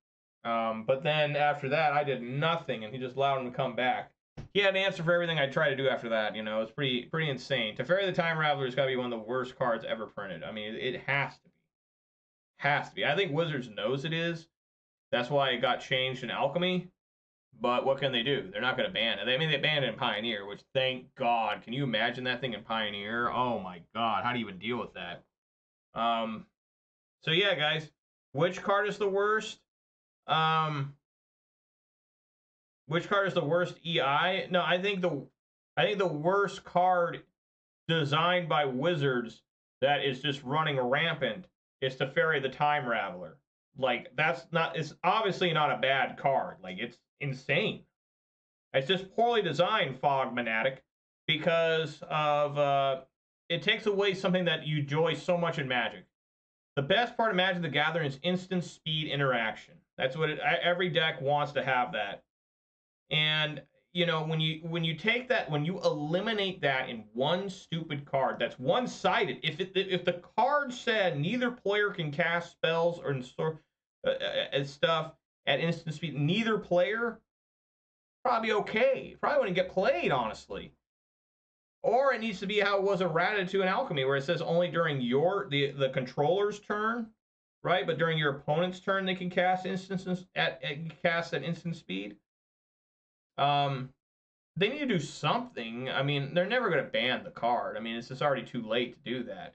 But then after that, I did nothing, and he just allowed him to come back. He had an answer for everything I tried to do after that. You know, it's pretty insane. Teferi the Time Raveler has got to be one of the worst cards ever printed. I mean, it has to be. Has to be. I think Wizards knows it is. That's why it got changed in Alchemy. But what can they do? They're not going to ban it. I mean, they banned it in Pioneer, which, thank God. Can you imagine that thing in Pioneer? Oh, my God. How do you even deal with that? So, yeah, guys. Which card is the worst? Which card is the worst EI? No, I think the worst card designed by Wizards that is just running rampant is Teferi the Time Raveler. Like, it's obviously not a bad card. Like, it's insane. It's just poorly designed, Fogmanatic, because of, it takes away something that you enjoy so much in Magic. The best part of Magic the Gathering is instant speed interaction. That's what every deck wants to have that. And, you know, when you take that, when you eliminate that in one stupid card, that's one-sided. If the card said neither player can cast spells or stuff at instant speed, neither player, probably okay. Probably wouldn't get played, honestly. Or it needs to be how it was errated to in Alchemy, where it says only during the controller's turn, right? But during your opponent's turn, they can cast at instant speed. They need to do something. I mean, they're never going to ban the card. I mean, it's just already too late to do that.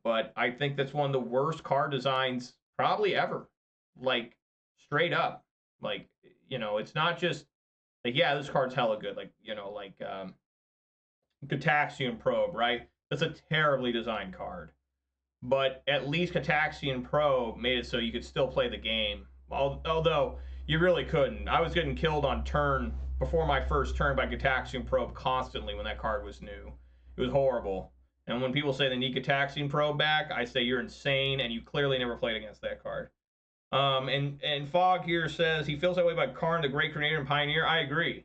But I think that's one of the worst card designs probably ever. Like, straight up. Like, you know, it's not just, like, yeah, this card's hella good. Like, you know, like, Gataxian Probe, right? That's a terribly designed card. But at least Gataxian Probe made it so you could still play the game. Although, you really couldn't. I was getting killed on turn, before my first turn, by Gataxian Probe constantly when that card was new. It was horrible. And when people say they need Gataxian Probe back, I say you're insane, and you clearly never played against that card. And Fog here says he feels that way about Karn, the Great Creator, and Pioneer. I agree.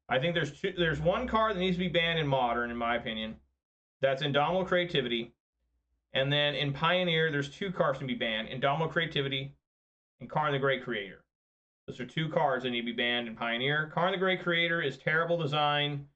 I think there's one card that needs to be banned in Modern, in my opinion. That's Indomitable Creativity. And then in Pioneer, there's two cards that can be banned: Indomitable Creativity and Karn, the Great Creator. Those are two cards that need to be banned in Pioneer. Karn the Great Creator is terrible design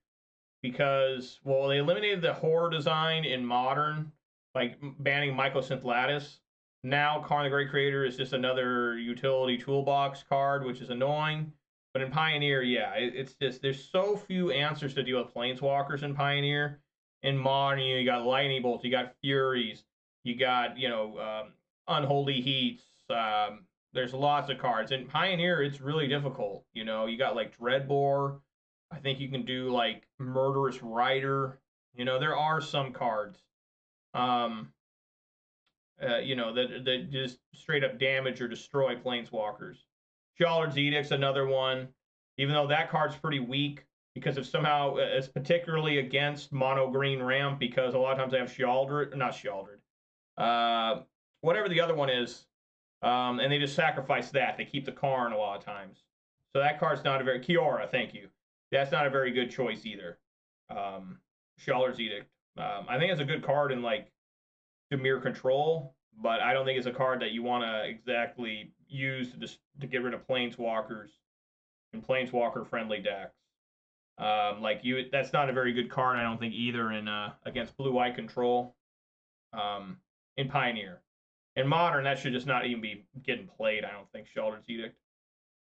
because, well, they eliminated the horror design in Modern, like banning Mycosynth Lattice. Now Karn the Great Creator is just another utility toolbox card, which is annoying. But in Pioneer, yeah, it's just, there's so few answers to deal with Planeswalkers in Pioneer. In Modern, you got Lightning Bolts, you got Furies, you got, you know, Unholy Heats, there's lots of cards. In Pioneer, it's really difficult. You know, you got like Dreadbore. I think you can do like Murderous Rider. You know, there are some cards, you know, that just straight up damage or destroy Planeswalkers. Sheoldred's Edict's another one. Even though that card's pretty weak, because if somehow it's particularly against mono green ramp, because a lot of times they have whatever the other one is. And they just sacrifice that. They keep the Karn a lot of times. So that card's not a very... Kiora, thank you. That's not a very good choice either. Sheoldred's Edict. I think it's a good card in, like, Dimir Control, but I don't think it's a card that you want to exactly use to get rid of Planeswalkers and Planeswalker-friendly decks. That's not a very good card, I don't think, either in against Blue-White Control in Pioneer. In Modern, that should just not even be getting played, I don't think, Sheoldred's Edict.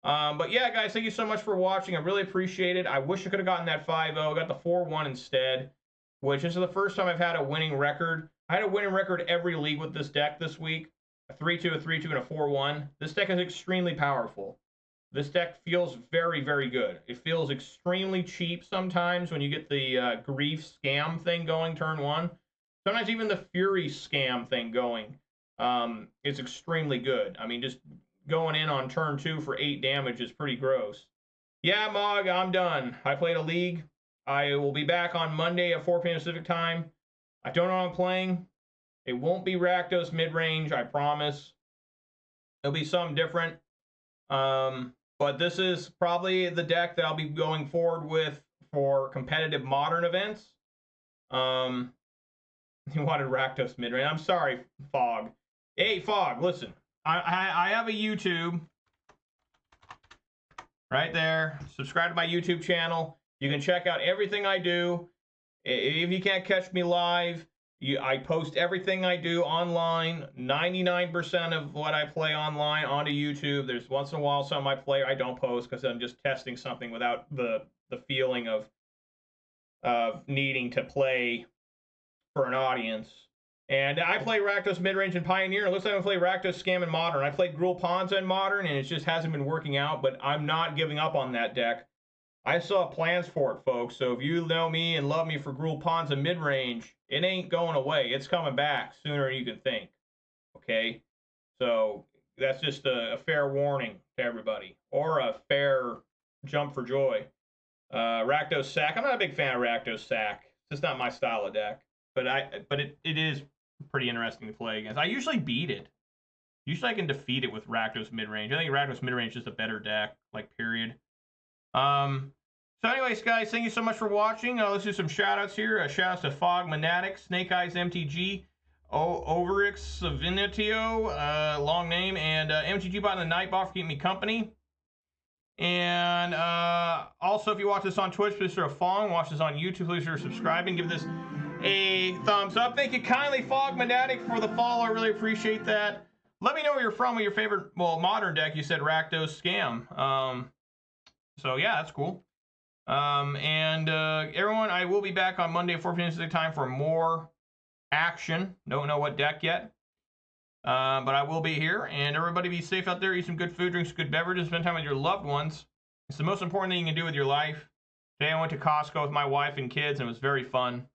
But yeah, guys, thank you so much for watching. I really appreciate it. I wish I could have gotten that 5-0. I got the 4-1 instead, which is the first time I've had a winning record. I had a winning record every league with this deck this week. A 3-2, a 3-2, and a 4-1. This deck is extremely powerful. This deck feels very, very good. It feels extremely cheap sometimes when you get the Grief scam thing going turn 1. Sometimes even the Fury scam thing going is extremely good. I mean, just going in on turn 2 for 8 damage is pretty gross. Yeah, Mog, I'm done. I played a league. I will be back on Monday at 4 p.m. Pacific time. I don't know what I'm playing. It won't be Rakdos mid-range, I promise. It'll be something different. But this is probably the deck that I'll be going forward with for competitive modern events. He wanted Rakdos mid-range. I'm sorry, Fog. Hey, Fog, listen. I have a YouTube right there. Subscribe to my YouTube channel. You can check out everything I do. If you can't catch me live, I post everything I do online. 99% of what I play online onto YouTube. There's once in a while some I play I don't post because I'm just testing something without the feeling of needing to play for an audience. And I play Rakdos midrange and Pioneer. It looks like I'm playing Rakdos Scam and Modern. I played Gruul Ponza in Modern, and it just hasn't been working out, but I'm not giving up on that deck. I still have plans for it, folks. So if you know me and love me for Gruul Ponza midrange, it ain't going away. It's coming back sooner than you can think. Okay? So that's just a fair warning to everybody. Or a fair jump for joy. Rakdos Sack. I'm not a big fan of Rakdos Sack. It's just not my style of deck. But it is pretty interesting to play against. I usually beat it. Usually I can defeat it with Rakdos midrange. I think Rakdos midrange is just a better deck, like, period. So anyways, guys, thank you so much for watching. Let's do some shout-outs here. Shout-outs to Fog Monatic, Snake Eyes MTG, Overix Savinatio, long name, and MTG Bot and the Nightbot for keeping me company. And also, if you watch this on Twitch, please throw a follow. Watch this on YouTube, please consider subscribing. Give this a thumbs up. Thank you kindly, Fog Monatic, for the follow. I really appreciate that. Let me know where you're from with your favorite, well, modern deck. You said Rakdos Scam. So yeah, that's cool. Everyone, I will be back on Monday at 4 p.m. Pacific time for more action. Don't know what deck yet. But I will be here. And everybody be safe out there. Eat some good food, drink some good beverages, spend time with your loved ones. It's the most important thing you can do with your life. Today I went to Costco with my wife and kids, and it was very fun.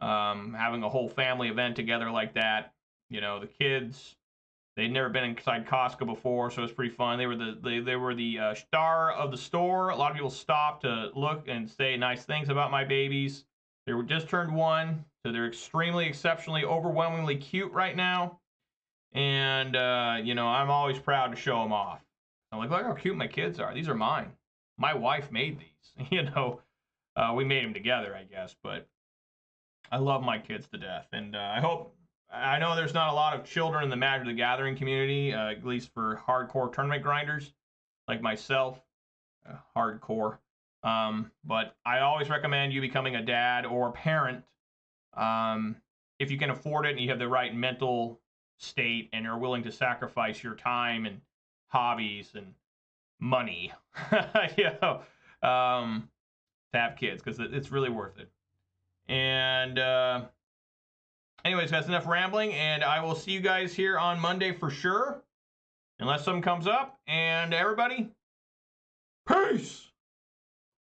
Having a whole family event together like that. You know, the kids, they'd never been inside Costco before, so it was pretty fun. They were the star of the store. A lot of people stopped to look and say nice things about my babies. They were just turned 1, so they're extremely, exceptionally, overwhelmingly cute right now. And you know, I'm always proud to show them off. I'm like, look how cute my kids are. These are mine. My wife made these. You know, we made them together, I guess, but I love my kids to death, and I know there's not a lot of children in the Magic the Gathering community, at least for hardcore tournament grinders like myself. Hardcore. But I always recommend you becoming a dad or a parent if you can afford it and you have the right mental state and are willing to sacrifice your time and hobbies and money, you know, to have kids, because it's really worth it. And anyways, that's enough rambling, and I will see you guys here on Monday for sure, unless something comes up. And everybody, peace!